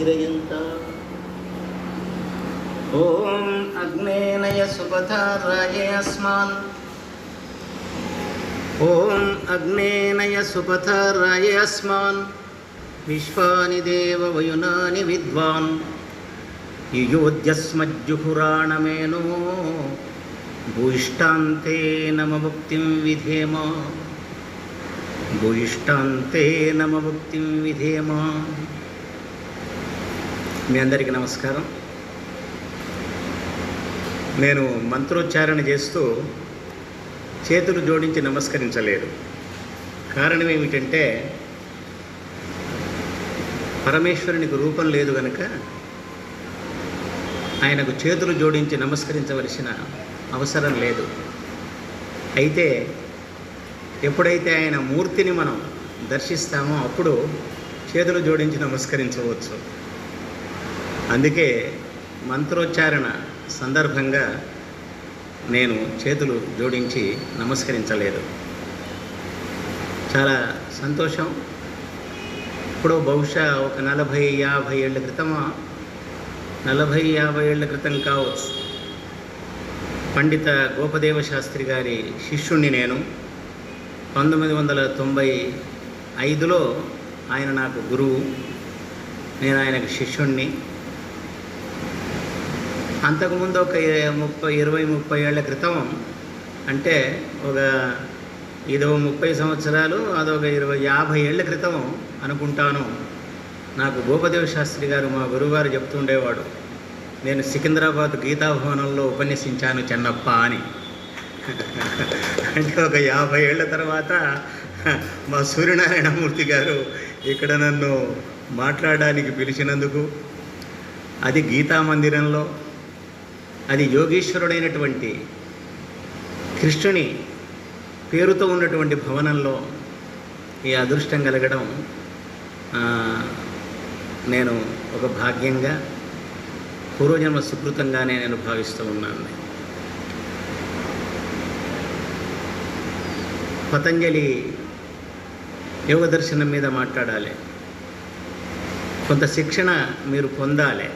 वीरयन्ताम्। ॐ अग्नेनय सुपथाराय अस्मान्। ॐ अग्नेनय सुपथाराय अस्मान् विश्वानि देव वयुनानि विद्वान् युयोध्यस्मज्जुहुराणमेनो भूयिष्ठान्ते नम मुक्तिं विधेम। భూయిష్టాంతే నమ ముక్తిం విధేమ. మీ అందరికీ నమస్కారం. నేను మంత్రోచ్చారణ చేస్తూ చేతులు జోడించి నమస్కరించలేదు. కారణం ఏమిటంటే పరమేశ్వరునికి రూపం లేదు కనుక ఆయనకు చేతులు జోడించి నమస్కరించవలసిన అవసరం లేదు. అయితే ఎప్పుడైతే ఆయన మూర్తిని మనం దర్శిస్తామో అప్పుడు చేతులు జోడించి నమస్కరించవచ్చు. అందుకే మంత్రోచ్చారణ సందర్భంగా నేను చేతులు జోడించి నమస్కరించలేదు. చాలా సంతోషం. ఇప్పుడు బహుశా ఒక 40-50 ఏళ్ళ క్రితం 40-50 ఏళ్ళ క్రితం కావచ్చు. పండిత గోపదేవ శాస్త్రి గారి శిష్యుణ్ణి నేను. 1995లో ఆయన నాకు గురువు, నేను ఆయనకు శిష్యుణ్ణి. అంతకుముందు ఒక 20-30 ఏళ్ల క్రితం, అంటే ఇదో 30 సంవత్సరాలు, అదొక 20-50 ఏళ్ల క్రితం అనుకుంటాను, నాకు గోపదేవ శాస్త్రి గారు మా గురువుగారు చెప్తుండేవాడు, నేను సికింద్రాబాద్ గీతాభవనంలో ఉపన్యసించాను చెన్నప్ప అని. అంటే ఒక 50 ఏళ్ల తర్వాత మా సూర్యనారాయణమూర్తి గారు ఇక్కడ నన్ను మాట్లాడడానికి పిలిచినందుకు, అది గీతా మందిరంలో, అది యోగీశ్వరుడైనటువంటి కృష్ణుని పేరుతో ఉన్నటువంటి భవనంలో ఈ అదృష్టం కలగడం నేను ఒక భాగ్యంగా, పూర్వజన్మ సుకృతంగానే నేను భావిస్తూ ఉన్నాను. పతంజలి యోగ దర్శనం మీద మాట్లాడాలి, కొంత శిక్షణ మీరు పొందాలి.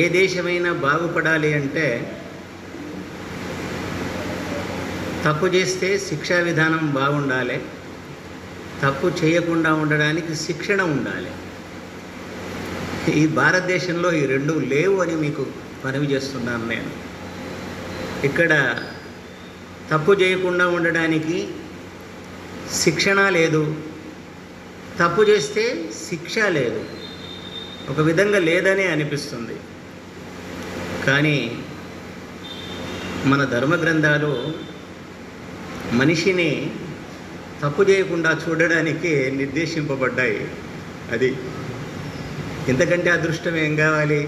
ఏ దేశమైనా బాగుపడాలి అంటే తప్పు చేస్తే శిక్షా విధానం బాగుండాలి, తప్పు చేయకుండా ఉండడానికి శిక్షణ ఉండాలి. ఈ భారతదేశంలో ఈ రెండు లేవు అని మీకు మనవి చేస్తున్నాను నేను. ఇక్కడ తప్పు చేయకుండా ఉండడానికి శిక్షణ లేదు, తప్పు చేస్తే శిక్ష లేదు. ఒక విధంగా లేదనే అనిపిస్తుంది. కానీ మన ధర్మ గ్రంథాలు మనిషిని తప్పు చేయకుండా చూడడానికి నిర్దేశింపబడ్డాయి. అది ఇంతకంటే అదృష్టం ఏం కావాలి?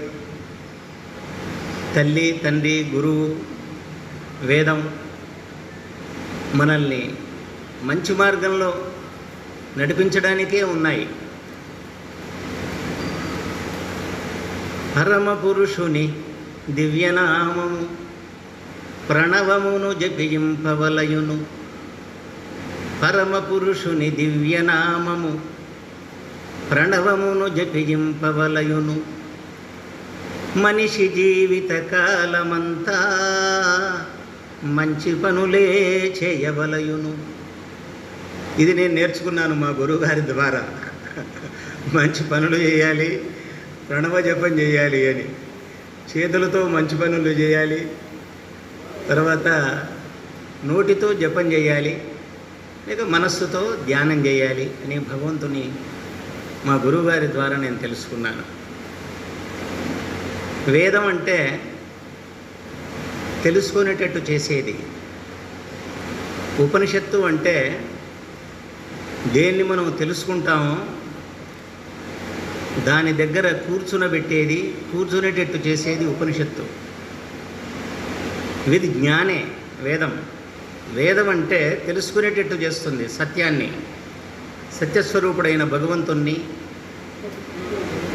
తల్లి, తండ్రి, గురువు, వేదం మనల్ని మంచి మార్గంలో నడిపించడానికే ఉన్నాయి. పరమ పురుషుని దివ్యనామము ప్రణవమును జపింపవలయును. పరమ పురుషుని దివ్యనామము ప్రణవమును జపింపవలయును. మనిషి జీవిత కాలమంతా మంచి పనులే చేయవలయును. ఇది నేను నేర్చుకున్నాను మా గురువుగారి ద్వారా. మంచి పనులు చేయాలి, ప్రణవ జపం చేయాలి అని. చేతులతో మంచి పనులు చేయాలి, తర్వాత నోటితో జపం చేయాలి, లేక మనస్సుతో ధ్యానం చేయాలి అని భగవంతుని మా గురువుగారి ద్వారా నేను తెలుసుకున్నాను. వేదం అంటే తెలుసుకునేటట్టు చేసేది. ఉపనిషత్తు అంటే దేన్ని మనం తెలుసుకుంటామో దాని దగ్గర కూర్చునబెట్టేది, కూర్చునేటట్టు చేసేది ఉపనిషత్తు. ఇది జ్ఞానే వేదం. వేదం అంటే తెలుసుకునేటట్టు చేస్తుంది సత్యాన్ని, సత్యస్వరూపుడైన భగవంతుణ్ణి,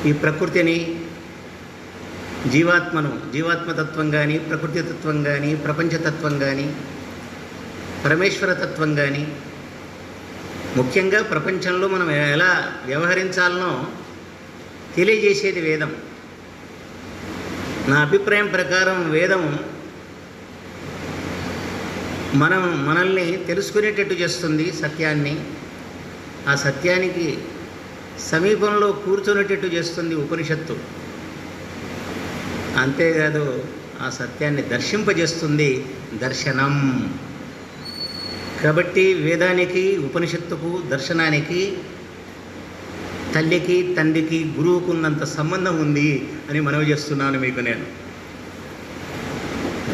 ఈ ప్రకృతిని, జీవాత్మను, జీవాత్మతత్వం కానీ, ప్రకృతితత్వం కానీ, ప్రపంచతత్వం కానీ, పరమేశ్వరతత్వం కానీ ముఖ్యంగా ప్రపంచంలో మనం ఎలా వ్యవహరించాలనో తెలియజేసేది వేదం. నా అభిప్రాయం ప్రకారం వేదం మనల్ని తెలుసుకునేటట్టు చేస్తుంది సత్యాన్ని. ఆ సత్యానికి సమీపంలో కూర్చునేటట్టు చేస్తుంది ఉపనిషత్తు. అంతేకాదు ఆ సత్యాన్ని దర్శింపజేస్తుంది దర్శనం. కాబట్టి వేదానికి, ఉపనిషత్తుకు, దర్శనానికి తల్లికి, తండ్రికి, గురువుకు ఉన్నంత సంబంధం ఉంది అని మనవి చేస్తున్నాను మీకు నేను.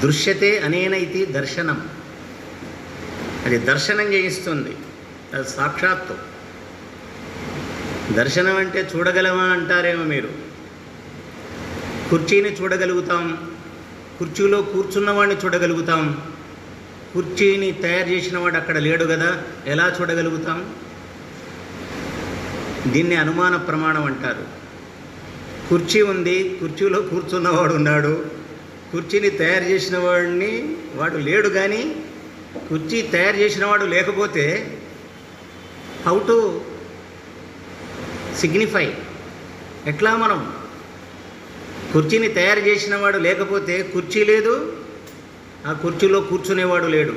దృశ్యతే అనేన ఇది దర్శనం. అది దర్శనం చేయిస్తుంది. అది సాక్షాత్తు. దర్శనం అంటే చూడగలమా అంటారేమో మీరు. కుర్చీని చూడగలుగుతాం, కుర్చీలో కూర్చున్నవాడిని చూడగలుగుతాం. కుర్చీని తయారు చేసిన వాడు అక్కడ లేడు కదా, ఎలా చూడగలుగుతాం? దీన్ని అనుమాన ప్రమాణం అంటారు. కుర్చీ ఉంది, కుర్చీలో కూర్చున్నవాడు ఉన్నాడు. కుర్చీని తయారు చేసిన వాడు లేడు, కానీ కుర్చీ తయారు చేసిన వాడు లేకపోతే హౌ టు సిగ్నిఫై? ఎట్లా మనం కుర్చీని తయారు చేసిన వాడు లేకపోతే కుర్చీ లేదు, ఆ కుర్చీలో కూర్చునేవాడు లేడు.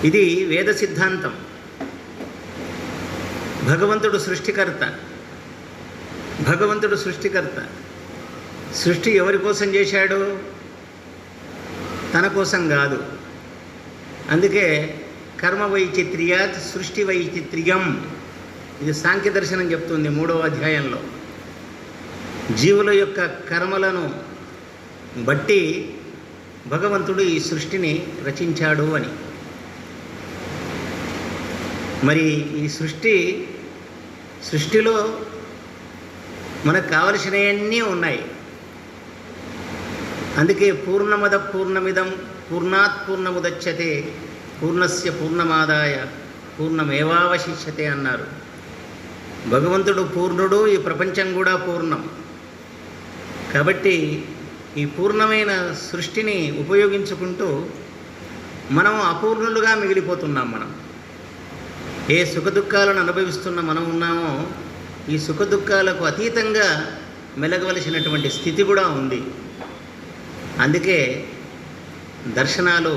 ఇది వేద సిద్ధాంతం. భగవంతుడు సృష్టికర్త. భగవంతుడు సృష్టికర్త. సృష్టి ఎవరి కోసం చేశాడు? తన కోసం కాదు. అందుకే కర్మ వైచిత్ర్యాత్ సృష్టి వైచిత్ర్యం. ఇది సాంఖ్య దర్శనం చెప్తుంది 3వ అధ్యాయంలో. జీవుల యొక్క కర్మలను బట్టి భగవంతుడు ఈ సృష్టిని రచించాడు అని. మరి ఈ సృష్టిలో మనకు కావలసినవన్నీ ఉన్నాయి. అందుకే పూర్ణమద పూర్ణమిదం పూర్ణాత్ పూర్ణముదచ్యతే పూర్ణస్య పూర్ణమాదాయ పూర్ణమేవావశిష్యతే అన్నారు. భగవంతుడు పూర్ణుడు, ఈ ప్రపంచం కూడా పూర్ణం. కాబట్టి ఈ పూర్ణమైన సృష్టిని ఉపయోగించుకుంటూ మనం అపూర్ణులుగా మిగిలిపోతున్నాం. మనం ఏ సుఖదుఖాలను అనుభవిస్తున్న మనం ఉన్నామో ఈ సుఖదుఖాలకు అతీతంగా మెలగవలసినటువంటి స్థితి కూడా ఉంది. అందుకే దర్శనాలు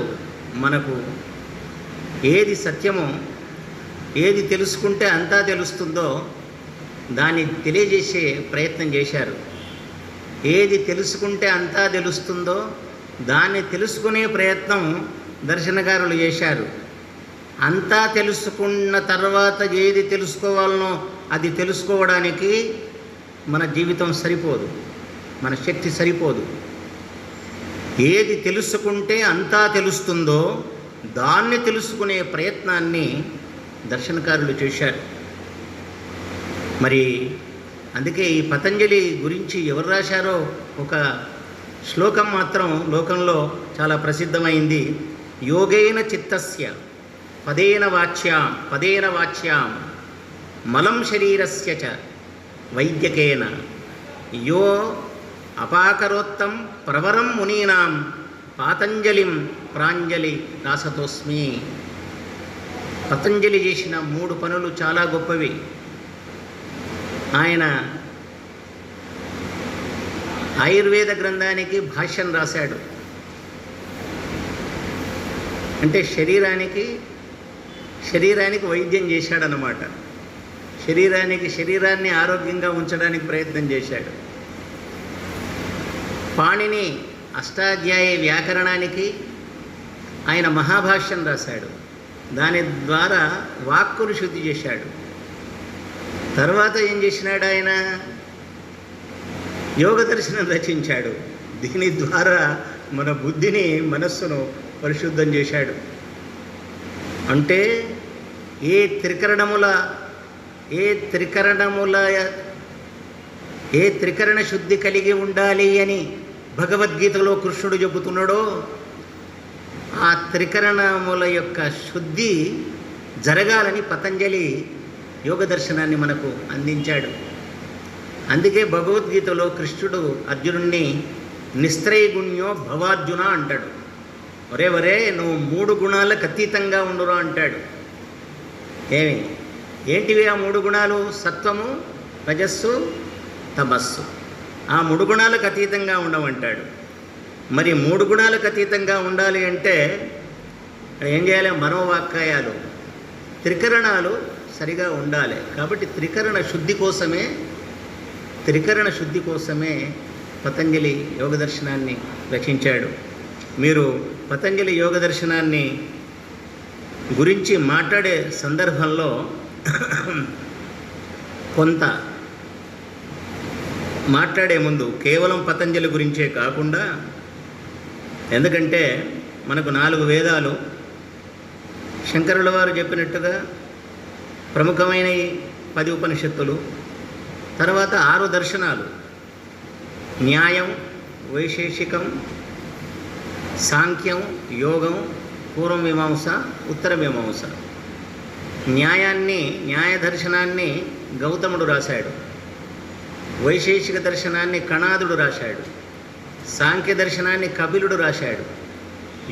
మనకు ఏది సత్యమో, ఏది తెలుసుకుంటే అంతా తెలుస్తుందో దాన్ని తెలియజేసే ప్రయత్నం చేశారు. ఏది తెలుసుకుంటే అంతా తెలుస్తుందో దాన్ని తెలుసుకునే ప్రయత్నం దర్శనకారులు చేశారు. అంతా తెలుసుకున్న తర్వాత ఏది తెలుసుకోవాలనో అది తెలుసుకోవడానికి మన జీవితం సరిపోదు, మన శక్తి సరిపోదు. ఏది తెలుసుకుంటే అంతా తెలుస్తుందో దాన్ని తెలుసుకునే ప్రయత్నాన్ని దర్శనకారులు చేశారు. మరి అందుకే ఈ పతంజలి గురించి ఎవరు రాశారో ఒక శ్లోకం మాత్రం లోకంలో చాలా ప్రసిద్ధమైంది. యోగేన చిత్తస్య పదేన వాచ్యాం మలం శరీరస్య చ వైద్యకేన యో అపాకరోత్తం ప్రవరం మునీనాం పాతంజలిం ప్రాంజలి దాసతోస్మి. పతంజలి చేసిన 3 పనులు చాలా గొప్పవి. ఆయన ఆయుర్వేద గ్రంథానికి భాష్యం రాశాడు. అంటే శరీరానికి వైద్యం చేశాడనమాట. శరీరాన్ని ఆరోగ్యంగా ఉంచడానికి ప్రయత్నం చేశాడు. పాణిని అష్టాధ్యాయి వ్యాకరణానికి ఆయన మహాభాష్యం రాశాడు. దాని ద్వారా వాక్కును శుద్ధి చేశాడు. తర్వాత ఏం చేసినాడు? ఆయన యోగ దర్శనం రచించాడు. దీని ద్వారా మన బుద్ధిని, మనస్సును పరిశుద్ధం చేశాడు. అంటే ఏ త్రికరణ శుద్ధి కలిగి ఉండాలి అని భగవద్గీతలో కృష్ణుడు చెబుతున్నాడో ఆ త్రికరణముల యొక్క శుద్ధి జరగాలని పతంజలి యోగ దర్శనాన్ని మనకు అందించాడు. అందుకే భగవద్గీతలో కృష్ణుడు అర్జునుడిని నిస్త్రైగుణ్యో భవార్జున అంటాడు. ఒరే నువ్వు 3 గుణాలకు అతీతంగా ఉండురా అంటాడు. ఏంటివి ఆ 3 గుణాలు? సత్వము, రజస్సు, తమస్సు. ఆ 3 గుణాలకు అతీతంగా ఉండమంటాడు. మరి 3 గుణాలకు అతీతంగా ఉండాలి అంటే ఏం చేయాలి? మనోవాక్కాయాలు, త్రికరణాలు సరిగా ఉండాలి. కాబట్టి త్రికరణ శుద్ధి కోసమే పతంజలి యోగ దర్శనాన్ని రచించాడు. మీరు పతంజలి యోగ దర్శనాన్ని గురించి మాట్లాడే సందర్భంలో కొంత మాట్లాడే ముందు కేవలం పతంజలి గురించే కాకుండా, ఎందుకంటే మనకు 4 వేదాలు, శంకరుల వారు చెప్పినట్టుగా ప్రముఖమైన 10 ఉపనిషత్తులు, తర్వాత 6 దర్శనాలు: న్యాయం, వైశేషికం, సాంఖ్యం, యోగం, పూర్వమీమాంస, ఉత్తరమీమాంస. న్యాయ దర్శనాన్ని గౌతముడు రాశాడు, వైశేషిక దర్శనాన్ని కణాదుడు రాశాడు, సాంఖ్య దర్శనాన్ని కపిలుడు రాశాడు,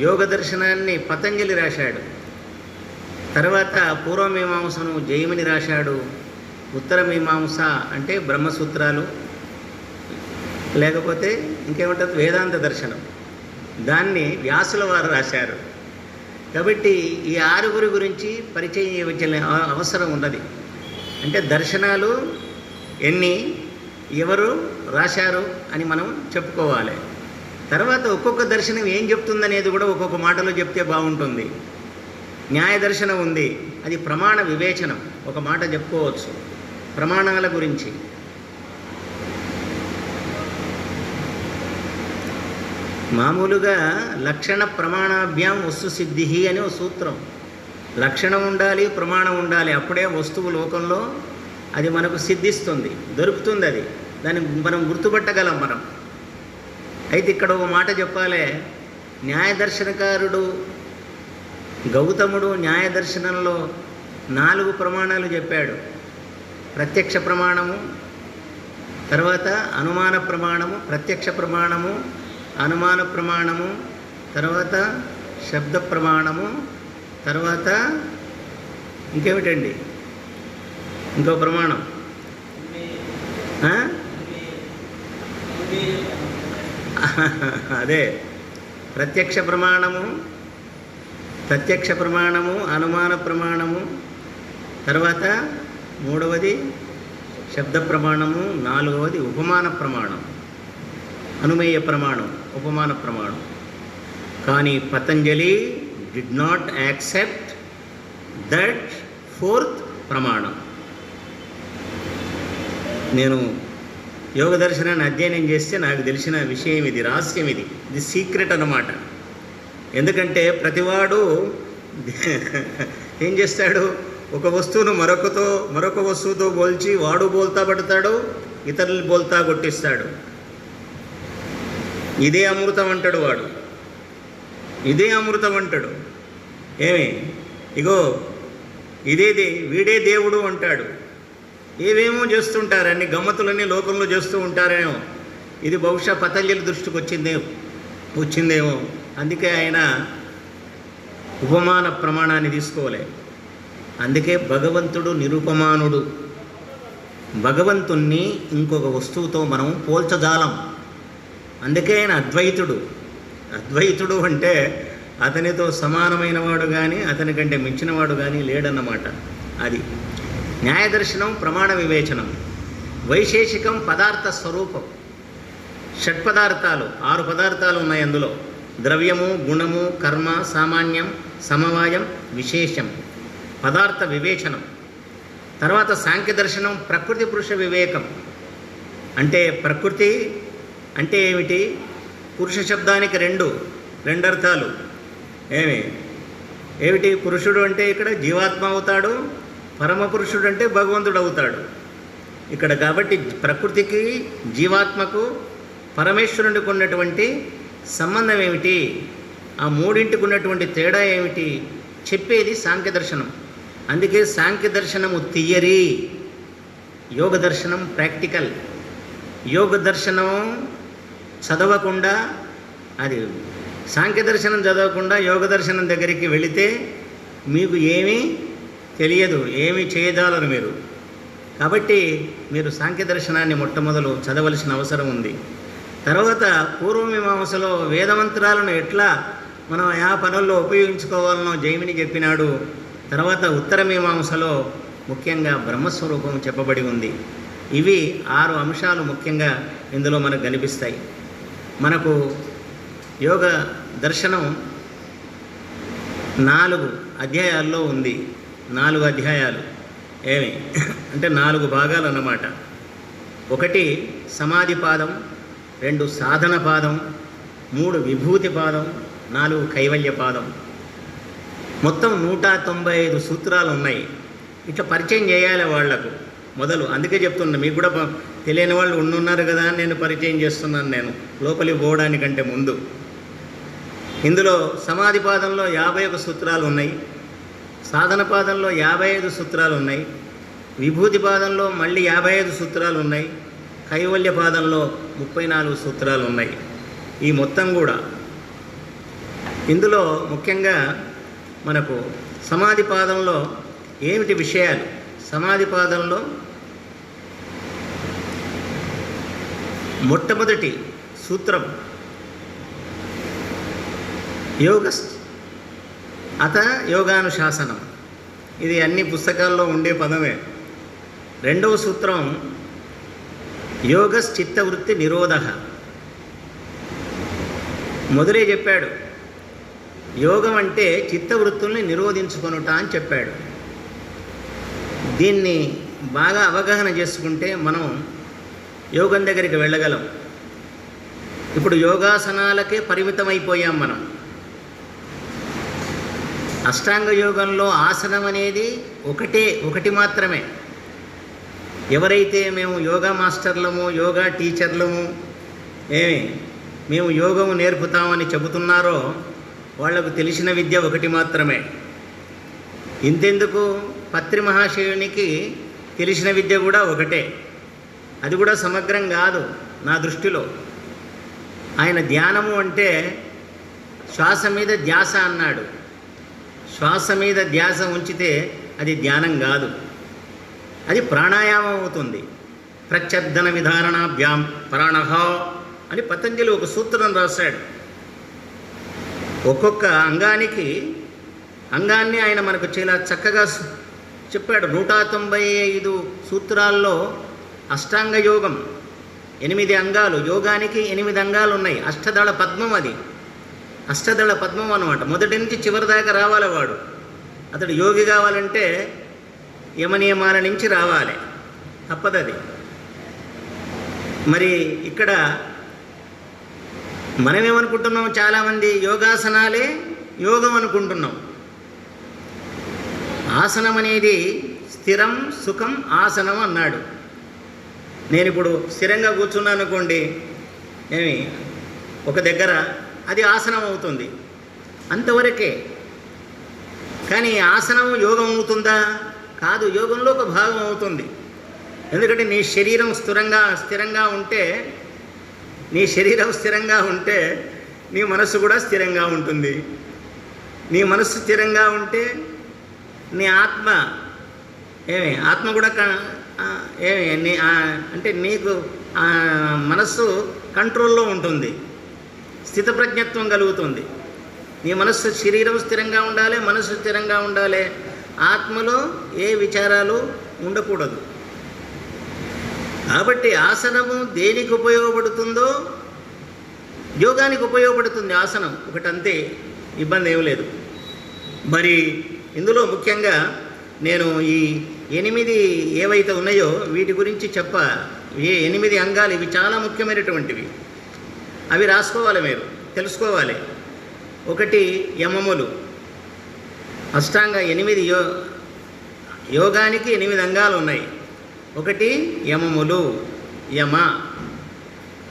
యోగ దర్శనాన్ని పతంజలి రాశాడు, తర్వాత పూర్వమీమాంసను జైమిని రాశాడు, ఉత్తరమీమాంస అంటే బ్రహ్మసూత్రాలు, లేకపోతే ఇంకేమంటారు వేదాంత దర్శనం, దాన్ని వ్యాసుల వారు రాశారు. కాబట్టి ఈ 6 గురించి పరిచయం చేయవలసిన అవసరం ఉన్నది. అంటే దర్శనాలు ఎన్ని, ఎవరు రాశారు అని మనం చెప్పుకోవాలి. తర్వాత ఒక్కొక్క దర్శనం ఏం చెప్తుందనేది కూడా ఒక్కొక్క మాటలో చెప్తే బాగుంటుంది. న్యాయ దర్శనం ఉంది, అది ప్రమాణ వివేచనం, ఒక మాట చెప్పుకోవచ్చు ప్రమాణాల గురించి. మామూలుగా లక్షణ ప్రమాణాభ్యాం వస్తు సిద్ధి అని ఒక సూత్రం. లక్షణం ఉండాలి, ప్రమాణం ఉండాలి, అప్పుడే వస్తువు లోకంలో అది మనకు సిద్ధిస్తుంది, దొరుకుతుంది. అది దాన్ని మనం గుర్తుపట్టగలం మనం. అయితే ఇక్కడ ఒక మాట చెప్పాలి. న్యాయదర్శనకారుడు గౌతముడు న్యాయ దర్శనంలో 4 ప్రమాణాలు చెప్పాడు. ప్రత్యక్ష ప్రమాణము, తర్వాత అనుమాన ప్రమాణము, ప్రత్యక్ష ప్రమాణము, అనుమాన ప్రమాణము, తర్వాత శబ్ద ప్రమాణము, తర్వాత ఇంకేమిటండి ఇంకో ప్రమాణం? అదే ప్రత్యక్ష ప్రమాణము, అనుమాన ప్రమాణము, తర్వాత 3వది శబ్ద ప్రమాణము, 4వది ఉపమాన ప్రమాణం, అనుమేయ ప్రమాణం, ఉపమాన ప్రమాణం. కానీ Patanjali did not accept that 4th ప్రమాణం. నేను యోగ దర్శనాన్ని అధ్యయనం చేస్తే నాకు తెలిసిన విషయం ఇది, రహస్యం ఇది సీక్రెట్ అన్నమాట. ఎందుకంటే ప్రతివాడు ఏం చేస్తాడు? ఒక వస్తువును మరొక వస్తువుతో పోల్చి వాడు బోల్తా పడతాడు, ఇతరులు బోల్తా కొట్టిస్తాడు. ఇదే అమృతం అంటాడు వాడు, ఇదే అమృతం అంటాడు. ఇగో వీడే దేవుడు అంటాడు. ఏవేమో చేస్తుంటారు, అన్ని గమ్మతులన్నీ లోకంలో చేస్తూ ఉంటారేమో. ఇది బహుశా పతంజలి దృష్టికి వచ్చిందేమో. అందుకే ఆయన ఉపమాన ప్రమాణాన్ని తీసుకోలే. అందుకే భగవంతుడు నిరుపమానుడు. భగవంతుణ్ణి ఇంకొక వస్తువుతో మనం పోల్చజాలం. అందుకే ఆయన అద్వైతుడు అంటే అతనితో సమానమైన వాడు కానీ అతని కంటే మించినవాడు కానీ లేడన్నమాట. అది న్యాయదర్శనం, ప్రమాణ వివేచనం. వైశేషికం పదార్థ స్వరూపం. షట్పదార్థాలు, 6 పదార్థాలు ఉన్నాయి అందులో. ద్రవ్యము, గుణము, కర్మ, సామాన్యం, సమవాయం, విశేషం. పదార్థ వివేచనం. తర్వాత సాంఖ్య దర్శనం, ప్రకృతి పురుష వివేకం. అంటే ప్రకృతి అంటే ఏమిటి? పురుష శబ్దానికి రెండు అర్థాలు. ఏమిటి? పురుషుడు అంటే ఇక్కడ జీవాత్మ అవుతాడు, పరమపురుషుడు అంటే భగవంతుడు అవుతాడు ఇక్కడ. కాబట్టి ప్రకృతికి, జీవాత్మకు, పరమేశ్వరునికి ఉన్నటువంటి సంబంధం ఏమిటి, ఆ మూడింటికి ఉన్నటువంటి తేడా ఏమిటి చెప్పేది సాంఖ్య దర్శనం. అందుకే సాంఖ్య దర్శనము థియరీ, యోగ దర్శనం ప్రాక్టికల్. యోగ దర్శనం చదవకుండా, అది సాంఖ్య దర్శనం చదవకుండా యోగ దర్శనం దగ్గరికి వెళితే మీకు ఏమీ తెలియదు, ఏమి చేయజాలరు మీరు. కాబట్టి మీరు సాంఖ్య దర్శనాన్ని మొట్టమొదలు చదవలసిన అవసరం ఉంది. తర్వాత పూర్వమీమాంసలో వేదమంత్రాలను ఎట్లా మనం ఆ పనుల్లో ఉపయోగించుకోవాలనో జైమిని చెప్పినాడు. తర్వాత ఉత్తర మీమాంసలో ముఖ్యంగా బ్రహ్మస్వరూపం చెప్పబడి ఉంది. ఇవి 6 అంశాలు ముఖ్యంగా ఇందులో మనకు కనిపిస్తాయి. మనకు యోగ దర్శనం 4 అధ్యాయాల్లో ఉంది. 4 అధ్యాయాలు ఏమి అంటే 4 భాగాలు అన్నమాట. 1 సమాధి పాదం, 2 సాధన పాదం, 3 విభూతి పాదం, 4 కైవల్య పాదం. మొత్తం 195 సూత్రాలు ఉన్నాయి. ఇట్లా పరిచయం చేయాలి వాళ్లకు మొదలు. అందుకే చెప్తున్నా, మీకు కూడా తెలియని వాళ్ళు ఉన్నారు కదా అని నేను పరిచయం చేస్తున్నాను. నేను లోపలికి పోవడానికంటే ముందు ఇందులో సమాధి పాదంలో 51 సూత్రాలు ఉన్నాయి, సాధన పాదంలో 55 సూత్రాలు ఉన్నాయి, విభూతి పాదంలో మళ్ళీ 55 సూత్రాలు ఉన్నాయి, కైవల్య పాదంలో 34 సూత్రాలు ఉన్నాయి. ఈ మొత్తం కూడా ఇందులో ముఖ్యంగా మనకు సమాధి పాదంలో ఏమిటి విషయాలు? సమాధి పాదంలో మొట్టమొదటి సూత్రం అత యోగానుశాసనం. ఇది అన్ని పుస్తకాల్లో ఉండే పదమే. 2వ సూత్రం యోగశ్చిత్తవృత్తి నిరోధ. మొదలే చెప్పాడు, యోగం అంటే చిత్తవృత్తుల్ని నిరోధించుకొనుట అని చెప్పాడు. దీన్ని బాగా అవగాహన చేసుకుంటే మనం యోగం దగ్గరికి వెళ్ళగలం. ఇప్పుడు యోగాసనాలకే పరిమితమైపోయాం మనం. అష్టాంగ యోగంలో ఆసనం అనేది ఒకటి మాత్రమే. ఎవరైతే మేము యోగా మాస్టర్లము, యోగా టీచర్లము, మేము యోగము నేర్పుతామని చెబుతున్నారో వాళ్లకు తెలిసిన విద్య ఒకటి మాత్రమే. ఇంతెందుకు, పత్రి మహాశయునికి తెలిసిన విద్య కూడా ఒకటే. అది కూడా సమగ్రం కాదు నా దృష్టిలో. ఆయన ధ్యానము అంటే శ్వాస మీద ధ్యాస అన్నాడు. శ్వాస మీద ధ్యాస ఉంచితే అది ధ్యానం కాదు, అది ప్రాణాయామం అవుతుంది. ప్రత్యర్థన విధారణాభ్యాం ప్రాణః అని పతంజలి ఒక సూత్రం రాశాడు. ఒక్కొక్క అంగాన్ని ఆయన మనకు చాలా చక్కగా చెప్పాడు. 195 సూత్రాల్లో అష్టాంగ యోగం 8 అంగాలు. యోగానికి 8 అంగాలు ఉన్నాయి. అష్టదళ పద్మం, అది అష్టదళ పద్మం అన్నమాట. మొదటి నుంచి చివరి దాకా రావాలి వాడు. అతడు యోగి కావాలంటే యమనియమాల నుంచి రావాలి, తప్పదది. మరి ఇక్కడ మనమేమనుకుంటున్నాం, చాలామంది యోగాసనాలే యోగం అనుకుంటున్నాం. ఆసనం అనేది స్థిరం సుఖం ఆసనం అన్నాడు. నేను ఇప్పుడు స్థిరంగా కూర్చున్నాను అనుకోండి, ఒక దగ్గర, అది ఆసనం అవుతుంది, అంతవరకే. కానీ ఆసనం యోగం అవుతుందా? కాదు, యోగంలో ఒక భాగం అవుతుంది. ఎందుకంటే నీ శరీరం స్థిరంగా ఉంటే నీ మనస్సు కూడా స్థిరంగా ఉంటుంది. నీ మనస్సు స్థిరంగా ఉంటే నీ ఆత్మ కూడా అంటే నీకు మనస్సు కంట్రోల్లో ఉంటుంది, స్థితప్రజ్ఞత్వం కలుగుతుంది. నీ మనస్సు, శరీరం స్థిరంగా ఉండాలి, మనస్సు స్థిరంగా ఉండాలి. ఆత్మలో ఏ విచారాలు ఉండకూడదు. కాబట్టి ఆసనము దేనికి ఉపయోగపడుతుందో యోగానికి ఉపయోగపడుతుంది. ఆసనం ఒకటంతే, ఇబ్బంది ఏం లేదు. మరి ఇందులో ముఖ్యంగా నేను ఈ 8 ఏవైతే ఉన్నాయో వీటి గురించి 8 అంగాలు, ఇవి చాలా ముఖ్యమైనటువంటివి. అవి రాసుకోవాలి, మీరు తెలుసుకోవాలి. 1 యమములు. అష్టాంగ 8 యోగానికి 8 అంగాలు ఉన్నాయి. 1 యమములు, యమ.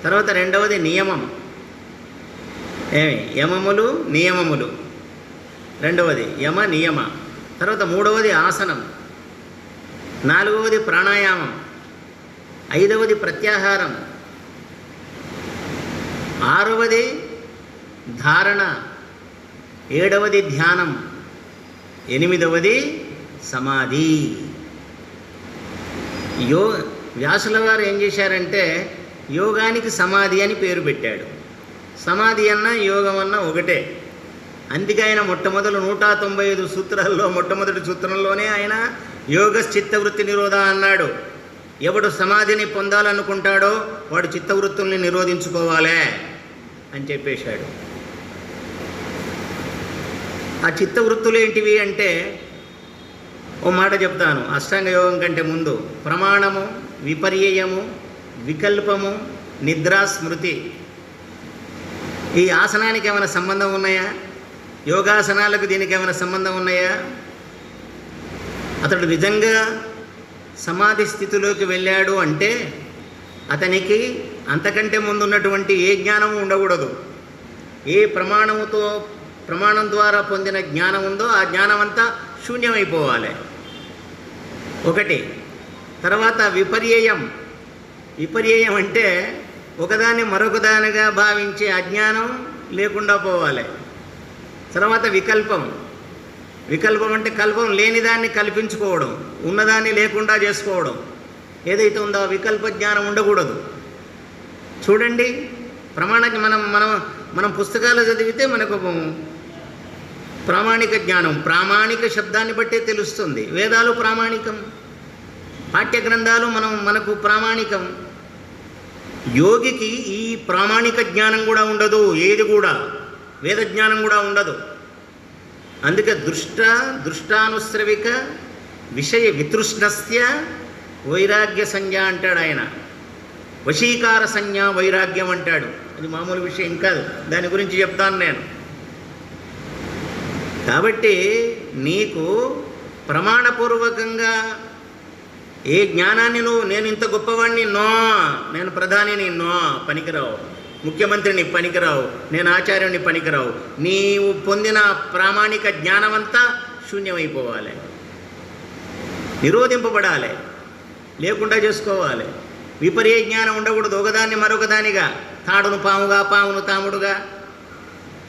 తర్వాత 2వది నియమం, యమములు నియమములు. 2వది యమ నియమ. తర్వాత 3వది ఆసనం, 4వది ప్రాణాయామం, 5వది ప్రత్యాహారం, 6వది ధారణ, 7వది ధ్యానం, 8వది సమాధి. వ్యాసుల వారు ఏం చేశారంటే యోగానికి సమాధి అని పేరు పెట్టాడు. సమాధి అన్నా యోగం అన్నా ఒకటే. అందుకే ఆయన మొట్టమొదటి 195 సూత్రాల్లో మొట్టమొదటి సూత్రంలోనే ఆయన యోగ చిత్తవృత్తి నిరోధ అన్నాడు. ఎవడు సమాధిని పొందాలనుకుంటాడో వాడు చిత్తవృత్తుల్ని నిరోధించుకోవాలే అని చెప్పేశాడు. ఆ చిత్తవృత్తులు ఏంటివి అంటే ఓ మాట చెప్తాను. అష్టాంగ యోగం కంటే ముందు ప్రమాణము, విపర్యయము, వికల్పము, నిద్ర, స్మృతి. ఈ ఆసనానికి ఏమైనా సంబంధం ఉన్నాయా? యోగాసనాలకు దీనికి ఏమైనా సంబంధం ఉన్నాయా? అతడు నిజంగా సమాధి స్థితిలోకి వెళ్ళాడు అంటే అతనికి అంతకంటే ముందున్నటువంటి ఏ జ్ఞానము ఉండకూడదు. ఏ ప్రమాణం ద్వారా పొందిన జ్ఞానం ఉందో ఆ జ్ఞానం అంతా శూన్యమైపోవాలి. ఒకటి. తర్వాత విపర్యయం. విపర్యయం అంటే ఒకదాన్ని మరొకదానిగా భావించే అజ్ఞానం లేకుండా పోవాలి. తర్వాత వికల్పం. వికల్పం అంటే కల్పం లేనిదాన్ని కల్పించుకోవడం, ఉన్నదాన్ని లేకుండా చేసుకోవడం. ఏదైతే ఉందో ఆ వికల్ప జ్ఞానం ఉండకూడదు. చూడండి, మనం పుస్తకాలు చదివితే మనకు ప్రామాణిక జ్ఞానం, ప్రామాణిక శబ్దాన్ని బట్టే తెలుస్తుంది. వేదాలు ప్రామాణికం, పాఠ్య గ్రంథాలు మనకు ప్రామాణికం. యోగికి ఈ ప్రామాణిక జ్ఞానం కూడా ఉండదు. ఏది కూడా వేద జ్ఞానం కూడా ఉండదు. అందుకే దృష్టానుశ్రవిక విషయ వితృష్ణస్య వైరాగ్య సంజ్ఞ అంటాడు ఆయన. వశీకార సంజ్ఞ వైరాగ్యం అంటాడు. అది మామూలు విషయం కాదు, దాని గురించి చెప్తాను నేను. కాబట్టి నీకు ప్రమాణపూర్వకంగా ఏ జ్ఞానాన్ని నేను ఇంత గొప్పవాడిని, నేను ప్రధానిని, పనికిరావు. ముఖ్యమంత్రిని, పనికిరావు. నేను ఆచార్యుని, పనికిరావు. నీవు పొందిన ప్రామాణిక జ్ఞానమంతా శూన్యమైపోవాలి, నిరోధింపబడాలి, లేకుండా చేసుకోవాలి. విపర్య జ్ఞానం ఉండకూడదు. ఒకదాన్ని మరొకదానిగా, తాడును పాముగా, పామును తాముడుగా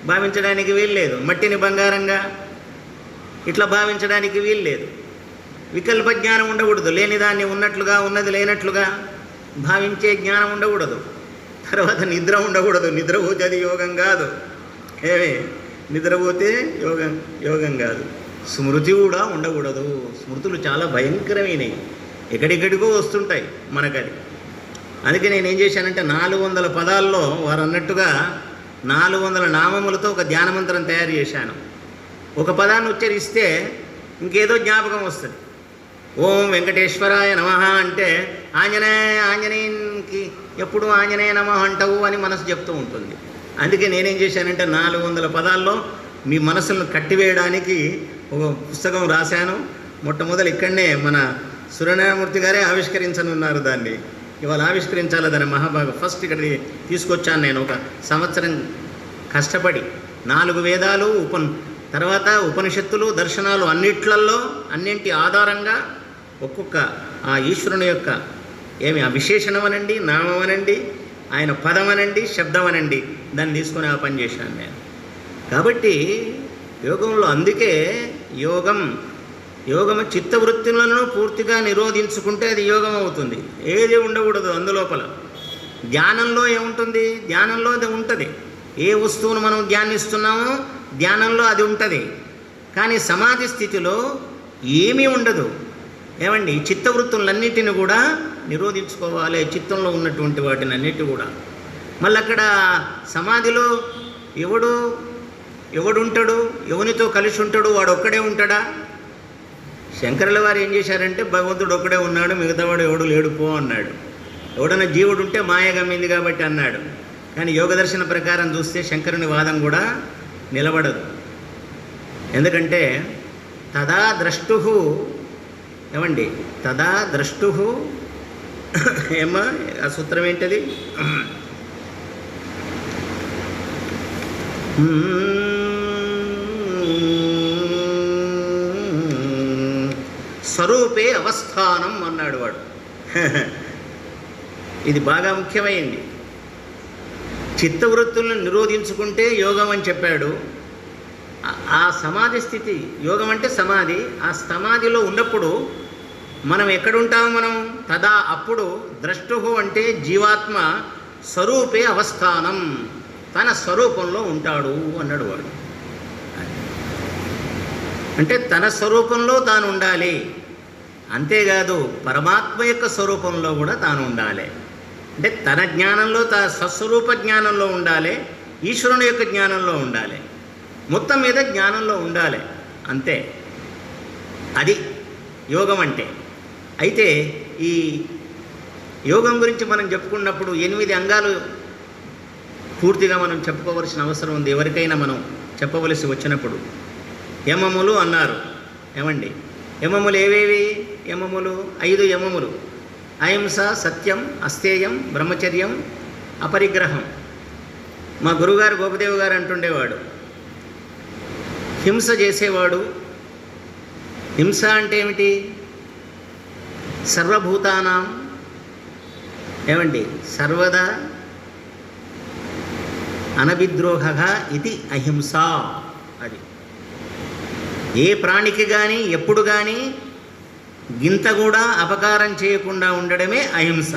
భావించడానికి వీల్లేదు. మట్టిని బంగారంగా ఇట్లా భావించడానికి వీల్లేదు. వికల్ప జ్ఞానం ఉండకూడదు. లేనిదాన్ని ఉన్నట్లుగా, ఉన్నది లేనట్లుగా భావించే జ్ఞానం ఉండకూడదు. తర్వాత నిద్ర ఉండకూడదు. నిద్రపోతే అది యోగం కాదు. నిద్రపోతే యోగం కాదు. స్మృతి కూడా ఉండకూడదు. స్మృతులు చాలా భయంకరమైనవి, ఎక్కడెక్కడికో వస్తుంటాయి మనకది. అందుకే నేనేం చేశానంటే 400 పదాల్లో వారు అన్నట్టుగా 400 నామములతో ఒక ధ్యానమంత్రం తయారు చేశాను. ఒక పదాన్ని ఉచ్చరిస్తే ఇంకేదో జ్ఞాపకం వస్తుంది. ఓం వెంకటేశ్వరాయ నమః అంటే ఆంజనేయునికి ఎప్పుడు ఆంజనేయ నమః అంటావు అని మనసు చెప్తూ ఉంటుంది. అందుకే నేనేం చేశానంటే 400 పదాల్లో మీ మనసులను కట్టివేయడానికి ఒక పుస్తకం రాశాను. మొట్టమొదలు ఇక్కడనే మన సూర్యనారాయణమూర్తి గారే ఆవిష్కరించనున్నారు. దాన్ని ఇవాళ ఆవిష్కరించాలి. దాని మహాభాగం ఫస్ట్ ఇక్కడ తీసుకొచ్చాను నేను. ఒక సంవత్సరం కష్టపడి 4 వేదాలు, తర్వాత ఉపనిషత్తులు, దర్శనాలు అన్నింటి ఆధారంగా ఒక్కొక్క ఆ ఈశ్వరుని యొక్క ఆ విశేషణం అనండి, నామం అనండి, ఆయన పదం అనండి, శబ్దం అనండి, దాన్ని తీసుకొని ఆ పని చేశాను నేను. కాబట్టి యోగంలో అందుకే యోగము చిత్తవృత్తులను పూర్తిగా నిరోధించుకుంటే అది యోగం అవుతుంది. ఏది ఉండకూడదు అందులోపల. ధ్యానంలో ఏముంటుంది? ధ్యానంలో అది ఉంటుంది. ఏ వస్తువును మనం ధ్యానిస్తున్నామో ధ్యానంలో అది ఉంటుంది. కానీ సమాధి స్థితిలో ఏమీ ఉండదు. ఏమండి, చిత్తవృత్తులన్నిటిని కూడా నిరోధించుకోవాలి, చిత్తంలో ఉన్నటువంటి వాటిని అన్నిటి కూడా. మళ్ళీ అక్కడ సమాధిలో ఎవడుంటాడు, ఎవనితో కలిసి ఉంటాడు, వాడు ఒక్కడే ఉంటాడా? శంకరుల వారు ఏం చేశారంటే భగవంతుడు ఒక్కడే ఉన్నాడు, మిగతావాడు ఎవడు లేడు పో అన్నాడు. ఎవడన్నా జీవుడు ఉంటే మాయ గమ్మింది కాబట్టి అన్నాడు. కానీ యోగ దర్శన ప్రకారం చూస్తే శంకరుని వాదం కూడా నిలబడదు. ఎందుకంటే తదా ద్రష్టు తదా ద్రష్టు ఆ సూత్రం ఏంటది? స్వరూపే అవస్థానం అన్నాడు వాడు. ఇది బాగా ముఖ్యమైంది. చిత్తవృత్తులను నిరోధించుకుంటే యోగం అని చెప్పాడు. ఆ సమాధి స్థితి, యోగం అంటే సమాధి, ఆ సమాధిలో ఉన్నప్పుడు మనం ఎక్కడుంటాము? మనం తదా అప్పుడు ద్రష్టు అంటే జీవాత్మ స్వరూపే అవస్థానం, తన స్వరూపంలో ఉంటాడు అన్నాడు వాడు. అంటే తన స్వరూపంలో తాను ఉండాలి, అంతేకాదు పరమాత్మ యొక్క స్వరూపంలో కూడా తాను ఉండాలి. అంటే తన జ్ఞానంలో, తన స్వస్వరూప జ్ఞానంలో ఉండాలి, ఈశ్వరుని యొక్క జ్ఞానంలో ఉండాలి, మొత్తం మీద జ్ఞానంలో ఉండాలి, అంతే. అది యోగం అంటే. అయితే ఈ యోగం గురించి మనం చెప్పుకున్నప్పుడు 8 అంగాలు పూర్తిగా మనం చెప్పుకోవలసిన అవసరం ఉంది. ఎవరికైనా మనం చెప్పవలసి వచ్చినప్పుడు యమములు అన్నారు. ఏమండి యమములు ఏవేవి? యమములు 5 యమములు: అహింస, సత్యం, అస్థేయం, బ్రహ్మచర్యం, అపరిగ్రహం. మా గురుగారు గోపదేవ్ గారు అంటుండేవాడు, హింస చేసేవాడు, హింస అంటే ఏమిటి? సర్వభూతానాం ఏమండి సర్వదా అనవిద్రోహ ఇది అహింస. అది ఏ ప్రాణికి కానీ ఎప్పుడు కానీ గింత కూడా అపకారం చేయకుండా ఉండడమే అహింస.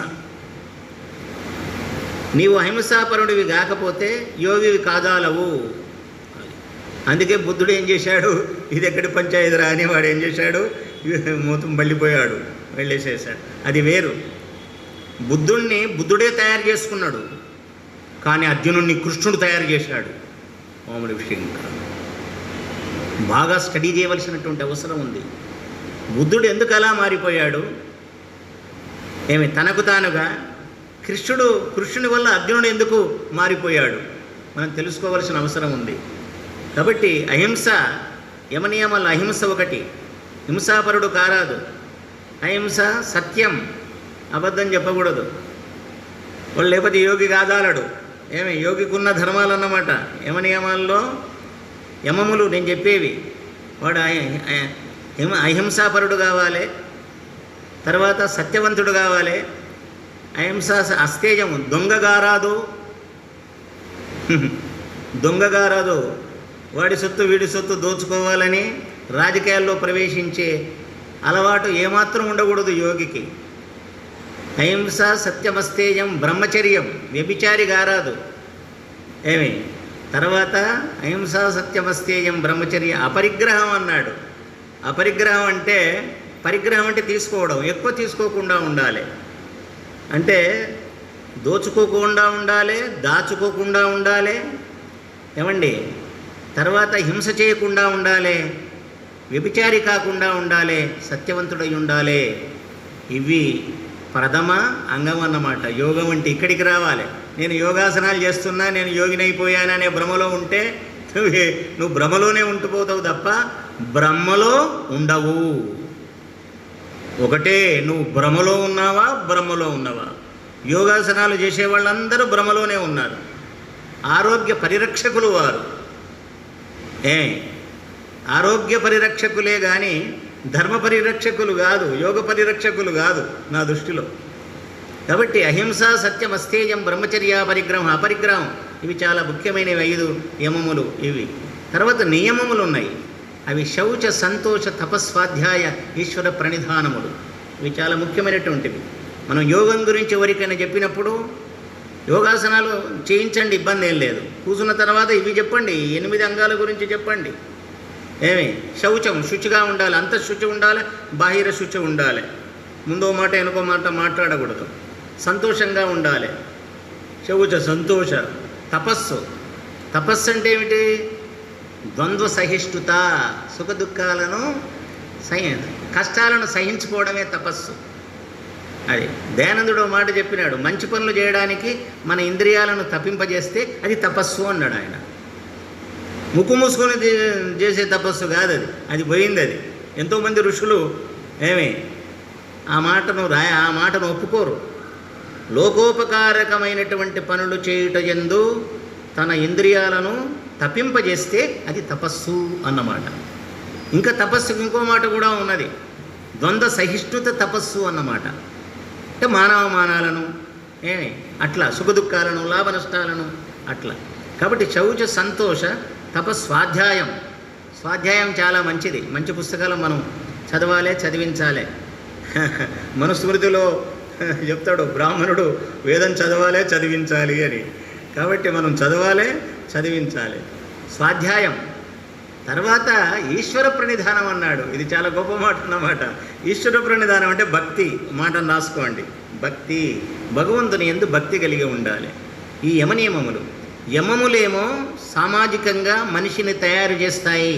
నీవు అహింసాపరుడివి కాకపోతే యోగివి కాదాలవు. అందుకే బుద్ధుడు ఏం చేశాడు? ఇది ఎక్కడి పంచాయతీరా అని వాడు ఏం చేశాడు? మూతం బళ్ళిపోయాడు, వెళ్ళేసేసాడు. అది వేరు. బుద్ధుణ్ణి బుద్ధుడే తయారు చేసుకున్నాడు, కానీ అర్జునుడిని కృష్ణుడు తయారు చేశాడు. మామూలు విషయం కాదు. బాగా స్టడీ చేయవలసినటువంటి అవసరం ఉంది. బుద్ధుడు ఎందుకు అలా మారిపోయాడు? తనకు తానుగా. కృష్ణుని వల్ల అర్జునుడు ఎందుకు మారిపోయాడు? మనం తెలుసుకోవలసిన అవసరం ఉంది. కాబట్టి అహింస, యమనియమాలు అహింస ఒకటి, హింసాపరుడు కారాదు. అహింస, సత్యం, అబద్ధం చెప్పకూడదు. వాళ్ళు లేకపోతే యోగి కాదాలడు. యోగికున్న ధర్మాలు అన్నమాట. యమనియమాల్లో యమములు నేను చెప్పేవి. వాడు అహింసాపరుడు కావాలి, తర్వాత సత్యవంతుడు కావాలి. అహింస, అస్థేయం, దొంగగారాదు. దొంగగారాదు. వాడి సొత్తు వీడి సొత్తు దోచుకోవాలని రాజకీయాల్లో ప్రవేశించే అలవాటు ఏమాత్రం ఉండకూడదు యోగికి. అహింస, సత్యమస్థేయం, బ్రహ్మచర్యం, వ్యభిచారి గారాదు. తర్వాత అహింస, సత్యమస్థేయం, బ్రహ్మచర్య, అపరిగ్రహం అన్నాడు. అపరిగ్రహం అంటే, పరిగ్రహం అంటే తీసుకోవడం, ఎక్కువ తీసుకోకుండా ఉండాలి. అంటే దోచుకోకుండా ఉండాలి, దాచుకోకుండా ఉండాలి. తర్వాత హింస చేయకుండా ఉండాలి, వ్యభిచారి కాకుండా ఉండాలి, సత్యవంతుడై ఉండాలి. ఇవి ప్రథమ అంగం అన్నమాట. యోగం అంటే ఇక్కడికి రావాలి. నేను యోగాసనాలు చేస్తున్నా, నేను యోగినైపోయాననే భ్రమలో ఉంటే నువ్వు భ్రమలోనే ఉండిపోతావు తప్ప బ్రహ్మలో ఉండవు. ఒకటే, నువ్వు భ్రమలో ఉన్నావా, బ్రహ్మలో ఉన్నావా? యోగాసనాలు చేసే వాళ్ళందరూ భ్రమలోనే ఉన్నారు. ఆరోగ్య పరిరక్షకులు వారు. ఆరోగ్య పరిరక్షకులే కానీ ధర్మ పరిరక్షకులు కాదు, యోగ పరిరక్షకులు కాదు నా దృష్టిలో. కాబట్టి అహింస, సత్యం, అస్థేయం, బ్రహ్మచర్య, పరిగ్రహం, అపరిగ్రహం, ఇవి చాలా ముఖ్యమైనవి 5 యమములు. ఇవి తర్వాత నియమములు ఉన్నాయి. అవి శౌచ, సంతోష, తపస్వాధ్యాయ, ఈశ్వర ప్రణిధానములు. ఇవి చాలా ముఖ్యమైనటువంటివి. మనం యోగం గురించి ఎవరికైనా చెప్పినప్పుడు యోగాసనాలు చేయించండి, ఇబ్బంది ఏం లేదు. కూర్చున్న తర్వాత ఇవి చెప్పండి, 8 అంగాల గురించి చెప్పండి. శౌచం, శుచిగా ఉండాలి, అంతఃశుచి ఉండాలి, బాహిర శుచి ఉండాలి. ముందో మాట వెనుకో మాట మాట్లాడకూడదు. సంతోషంగా ఉండాలి, శౌచ సంతోష. తపస్సు, తపస్సు అంటే ఏమిటి? ద్వంద్వ సహిష్ణుత, సుఖ దుఃఖాలను కష్టాలను సహించుకోవడమే తపస్సు. అది దయానందుడు మాట చెప్పినాడు, మంచి పనులు చేయడానికి మన ఇంద్రియాలను తప్పింపజేస్తే అది తపస్సు అన్నాడు ఆయన. ముక్కు మూసుకొని చేసే తపస్సు కాదు అది, అది పోయింది. అది ఎంతోమంది ఋషులు ఆ మాటను ఒప్పుకోరు. లోకోపకారకమైనటువంటి పనులు చేయుట యందు తన ఇంద్రియాలను తప్పింపజేస్తే అది తపస్సు అన్నమాట. ఇంకా తపస్సుకు ఇంకో మాట కూడా ఉన్నది, ద్వంద్వ సహిష్ణుత తపస్సు అన్నమాట. అంటే మానవమానాలను అట్లా సుఖదుఖాలను, లాభ నష్టాలను అట్లా. కాబట్టి శౌచ, సంతోష, తపస్వాధ్యాయం, స్వాధ్యాయం చాలా మంచిది. మంచి పుస్తకాలు మనం చదవాలి, చదివించాలి. మనుస్మృతిలో చెప్తాడు బ్రాహ్మణుడు వేదం చదవాలి, చదివించాలి అని. కాబట్టి మనం చదవాలి, చదివించాలి. స్వాధ్యాయం తర్వాత ఈశ్వర ప్రణిధానం అన్నాడు. ఇది చాలా గొప్ప మాట అన్నమాట. ఈశ్వర ప్రణిధానం అంటే భక్తి. మాటను రాసుకోండి. భక్తి, భగవంతుని యందు భక్తి కలిగి ఉండాలి. ఈ యమనియమములు, యమములేమో సామాజికంగా మనిషిని తయారు చేస్తాయి.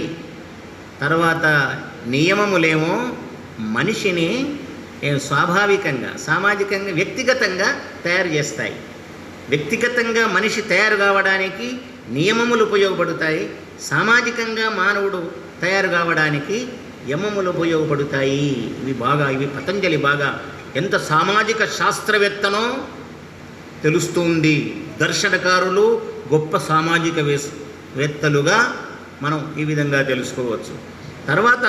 తర్వాత నియమములేమో మనిషిని స్వాభావికంగా, సామాజికంగా, వ్యక్తిగతంగా తయారు చేస్తాయి. వ్యక్తిగతంగా మనిషి తయారు కావడానికి నియమములు ఉపయోగపడతాయి. సామాజికంగా మానవుడు తయారు కావడానికి యమములు ఉపయోగపడతాయి. ఇవి పతంజలి బాగా ఎంత సామాజిక శాస్త్రవేత్తనో తెలుస్తుంది. దర్శనకారులు గొప్ప సామాజిక వేత్తలుగా మనం ఈ విధంగా తెలుసుకోవచ్చు. తర్వాత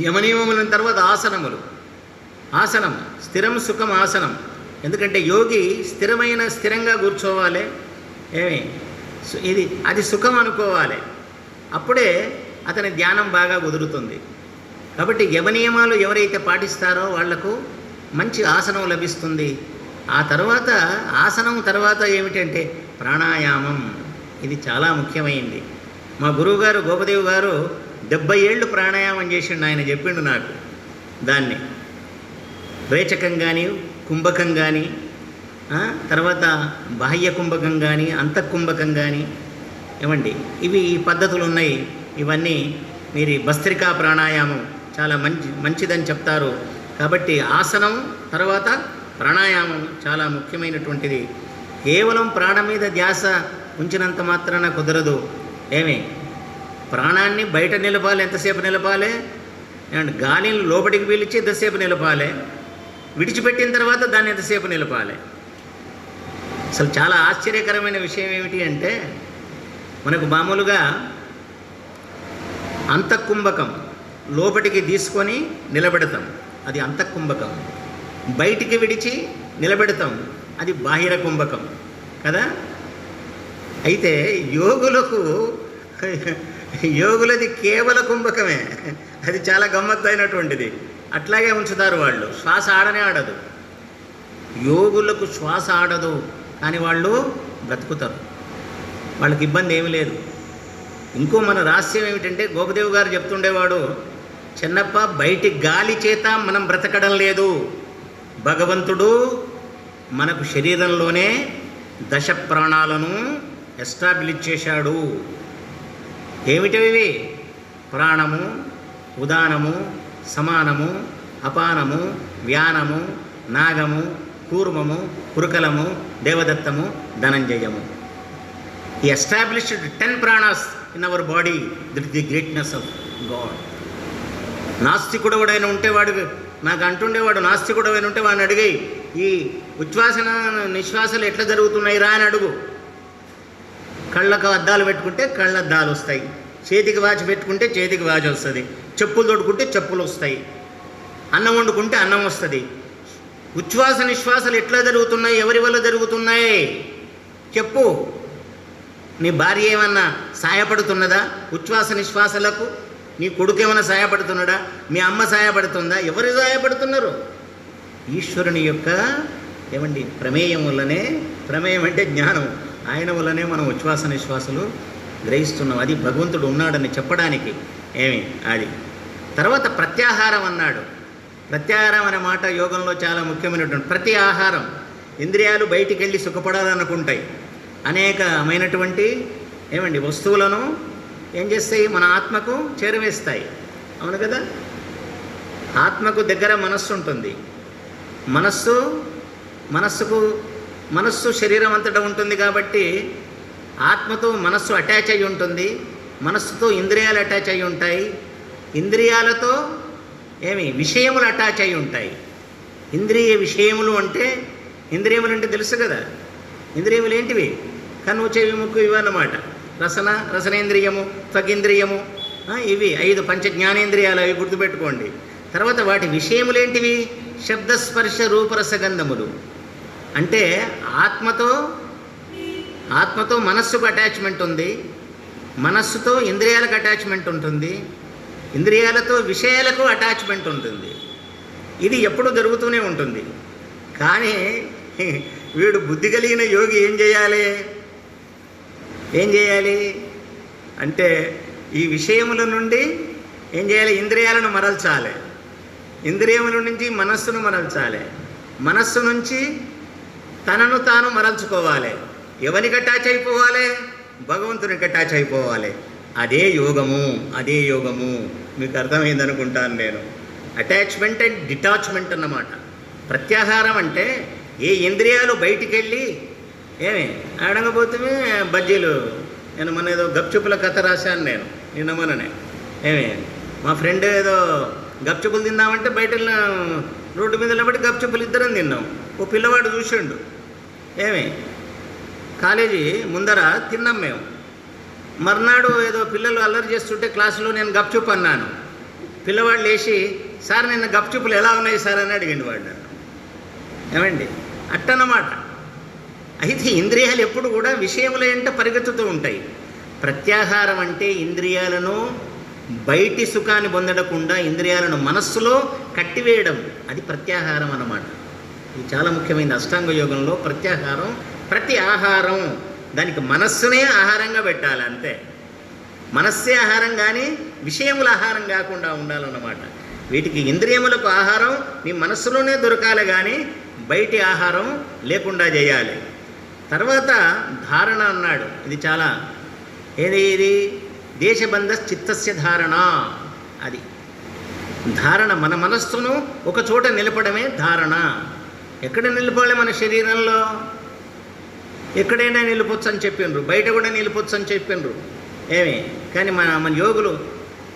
యమనియమముల తర్వాత ఆసనములు. ఆసనం స్థిరం సుఖం ఆసనం. ఎందుకంటే యోగి స్థిరంగా కూర్చోవాలి. అది సుఖం అనుకోవాలి. అప్పుడే అతని ధ్యానం బాగా కుదురుతుంది. కాబట్టి యమనియమాలు ఎవరైతే పాటిస్తారో వాళ్లకు మంచి ఆసనం లభిస్తుంది. ఆ తర్వాత ఆసనం తర్వాత ఏమిటంటే ప్రాణాయామం. ఇది చాలా ముఖ్యమైంది. మా గురువుగారు గోపదేవ్ గారు 70 ఏళ్ళు ప్రాణాయామం చేసిండు. ఆయన చెప్పిండు నాకు. దాన్ని రేచకం కానీ, కుంభకం కానీ, తర్వాత బాహ్య కుంభకం కానీ, అంతఃకుంభకం కానీ, ఇవి పద్ధతులు ఉన్నాయి. ఇవన్నీ మీరు భస్త్రికా ప్రాణాయామం చాలా మంచిదని చెప్తారు. కాబట్టి ఆసనం తర్వాత ప్రాణాయామం చాలా ముఖ్యమైనటువంటిది. కేవలం ప్రాణం మీద ధ్యాస ఉంచినంత మాత్రాన కుదరదు. ప్రాణాన్ని బయట నిలపాలి. ఎంతసేపు నిలపాలి? గాలిని లోపలికి పీల్చి ఎంతసేపు నిలపాలి? విడిచిపెట్టిన తర్వాత దాన్ని ఎంతసేపు నిలపాలి? అసలు చాలా ఆశ్చర్యకరమైన విషయం ఏమిటి అంటే, మనకు మామూలుగా అంతఃకుంభకం లోపటికి తీసుకొని నిలబెడతాం, అది అంతఃకుంభకం. బయటికి విడిచి నిలబెడతాం, అది బాహిర కుంభకం కదా. అయితే యోగులది కేవల కుంభకమే. అది చాలా గమ్మత్తు అయినటువంటిది. అట్లాగే ఉంచుతారు వాళ్ళు. శ్వాస ఆడనే ఆడదు. యోగులకు శ్వాస ఆడదు, కానీ వాళ్ళు బ్రతుకుతారు. వాళ్ళకి ఇబ్బంది ఏమీ లేదు. ఇంకో మన రహస్యం ఏమిటంటే, గోపదేవ్ గారు చెప్తుండేవాడు, చిన్నప్ప బయటి గాలి చేత మనం బ్రతకడం లేదు. భగవంతుడు మనకు శరీరంలోనే 10 ప్రాణాలను ఎస్టాబ్లిష్ చేశాడు. ఏమిటవి? ప్రాణము, ఉదానము, సమానము, అపానము, వ్యానము, నాగము, కూర్మము, కురుకలము, దేవదత్తము, ధనంజయము. ఈ established 10 pranas in our body. That is the greatness of God. నాస్తికుడవడైనా ఉంటే వాడు నాకు అంటుండేవాడు, నాస్తికుడవైనా ఉంటే వాడిని అడిగాయి, ఈ ఉచ్ఛ్వాసన నిశ్వాసలు ఎట్లా జరుగుతున్నాయి రా అని అడుగు. కళ్ళకు అద్దాలు పెట్టుకుంటే కళ్ళద్దాలు వస్తాయి, చేతికి వాచి పెట్టుకుంటే చేతికి వాచి వస్తుంది, చెప్పులు తొడుకుంటే చెప్పులు వస్తాయి, అన్నం వండుకుంటే అన్నం వస్తుంది. ఉచ్ఛ్వాస నిశ్వాసలు ఎట్లా జరుగుతున్నాయి, ఎవరి వల్ల జరుగుతున్నాయి చెప్పు. నీ భార్య ఏమన్నా సహాయపడుతున్నదా ఉచ్ఛ్వాస నిశ్వాసలకు? నీ కొడుకు ఏమైనా సహాయపడుతున్నాడా? మీ అమ్మ సహాయపడుతుందా? ఎవరు సహాయపడుతున్నారు? ఈశ్వరుని యొక్క ప్రమేయం వల్లనే. ప్రమేయం అంటే జ్ఞానం. ఆయన వల్లనే మనం ఉచ్ఛ్వాస నిశ్వాసలు గ్రహిస్తున్నాం. అది భగవంతుడు ఉన్నాడని చెప్పడానికి అది. తర్వాత ప్రత్యాహారం అన్నాడు. ప్రత్యాహారం అనే మాట యోగంలో చాలా ముఖ్యమైనటువంటి. ప్రతి ఆహారం ఇంద్రియాలు బయటికి వెళ్ళి సుఖపడాలనుకుంటాయి. అనేకమైనటువంటి వస్తువులను ఏం చేస్తాయి? మన ఆత్మకు చేరవేస్తాయి. అవును కదా. ఆత్మకు దగ్గర మనస్సు ఉంటుంది. మనస్సు శరీరం అంతటా ఉంటుంది. కాబట్టి ఆత్మతో మనస్సు అటాచ్ అయి ఉంటుంది. మనస్సుతో ఇంద్రియాలు అటాచ్ అయి ఉంటాయి. ఇంద్రియాలతో విషయములు అటాచ్ అయి ఉంటాయి. ఇంద్రియ విషయములు అంటే, ఇంద్రియములు అంటే తెలుసు కదా. ఇంద్రియములు ఏంటివి? కన్ను, చెవి, ముక్కు ఇవన్నమాట. రసనేంద్రియము, త్వగింద్రియము, ఇవి 5 పంచ జ్ఞానేంద్రియాలు. అవి గుర్తుపెట్టుకోండి. తర్వాత వాటి విషయములేంటివి? శబ్దస్పర్శ రూపరసగంధములు. అంటే ఆత్మతో మనస్సుకు అటాచ్మెంట్ ఉంది. మనస్సుతో ఇంద్రియాలకు అటాచ్మెంట్ ఉంటుంది, ఇంద్రియాలతో విషయాలకు అటాచ్మెంట్ ఉంటుంది. ఇది ఎప్పుడూ జరుగుతూనే ఉంటుంది. కానీ వీడు బుద్ధి కలిగిన యోగి ఏం చేయాలి అంటే ఈ విషయముల నుండి ఏం చేయాలి? ఇంద్రియాలను మరల్చాలి. ఇంద్రియముల నుంచి మనస్సును మరల్చాలి. మనస్సు నుంచి తనను తాను మరల్చుకోవాలి. ఎవరికి అటాచ్ అయిపోవాలి? భగవంతునికి అటాచ్ అయిపోవాలి. అదే యోగము. మీకు అర్థమైందనుకుంటాను నేను. అటాచ్మెంట్ అండ్ డిటాచ్మెంట్ అన్నమాట. ప్రత్యాహారం అంటే ఏ ఇంద్రియాలు బయటికి వెళ్ళి ఆడంగపోతే బజ్జీలు, నేను మన ఏదో గప్చుప్పుల కథ రాశాను నేను నిన్న మొన్ననే. మా ఫ్రెండ్ ఏదో గప్చుప్పులు తిందామంటే బయట రోడ్డు మీద నిలబడి గప్చుప్పులు ఇద్దరం తిన్నాం. ఓ పిల్లవాడు చూసిండు, కాలేజీ ముందర తిన్నాం మేము. మర్నాడు ఏదో పిల్లలు అల్లరి చేస్తుంటే క్లాసులో నేను గప్చుప్ అన్నాను. పిల్లవాడు లేచి, సార్ నిన్న గప్చుప్పులు ఎలా ఉన్నాయి సార్ అని అడిగిండు వాడు నన్ను. అట్టన్నమాట. అయితే ఇంద్రియాలు ఎప్పుడు కూడా విషయముల వెంట పరిగెత్తుతూ ఉంటాయి. ప్రత్యాహారం అంటే ఇంద్రియాలను బయటి సుఖాన్ని పొందడకుండా ఇంద్రియాలను మనస్సులో కట్టివేయడం, అది ప్రత్యాహారం అన్నమాట. ఇది చాలా ముఖ్యమైనది. అష్టాంగ యోగంలో ప్రత్యాహారం, ప్రతి ఆహారం దానికి మనస్సునే ఆహారంగా పెట్టాలి అంతే. మనస్సే ఆహారం కానీ విషయముల ఆహారం కాకుండా ఉండాలన్నమాట. వీటికి ఇంద్రియములకు ఆహారం నీ మనస్సులోనే దొరకాలి కానీ బయటి ఆహారం లేకుండా చేయాలి. తర్వాత ధారణ అన్నాడు. ఇది చాలా ఇది దేశబంధ చిత్తస్య ధారణ. అది ధారణ. మన మనస్సును ఒక చోట నిలపడమే ధారణ. ఎక్కడ నిలపాలి? మన శరీరంలో ఎక్కడైనా నిలపొచ్చు అని చెప్పిండ్రు, బయట కూడా నిలపొచ్చు అని చెప్పిండ్రు. కానీ మన యోగులు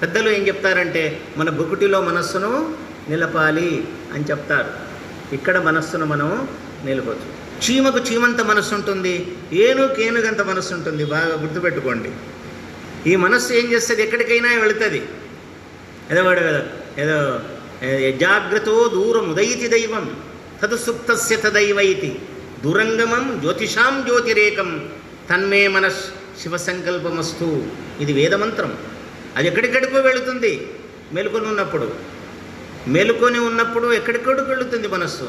పెద్దలు ఏం చెప్తారంటే మన బుకుటిలో మనస్సును నిలపాలి అని చెప్తారు. ఇక్కడ మనస్సును మనం నిలపొచ్చు. చీమకు చీమంత మనస్సు ఉంటుంది, ఏనుగంత మనస్సు ఉంటుంది. బాగా గుర్తుపెట్టుకోండి. ఈ మనస్సు ఏం చేస్తుంది? ఎక్కడికైనా వెళుతుంది. ఏదో జాగ్రత్తో దూరం ఉదయితి దైవం తదు సుప్తస్య తదైవైతి దురంగమం జ్యోతిషాం జ్యోతిరేకం తన్మే మనస్ శివసంకల్పమస్తు. ఇది వేదమంత్రం. అది ఎక్కడికెక్కడికో వెళుతుంది. మేలుకొని ఉన్నప్పుడు ఎక్కడికెక్కడికి వెళుతుంది మనస్సు.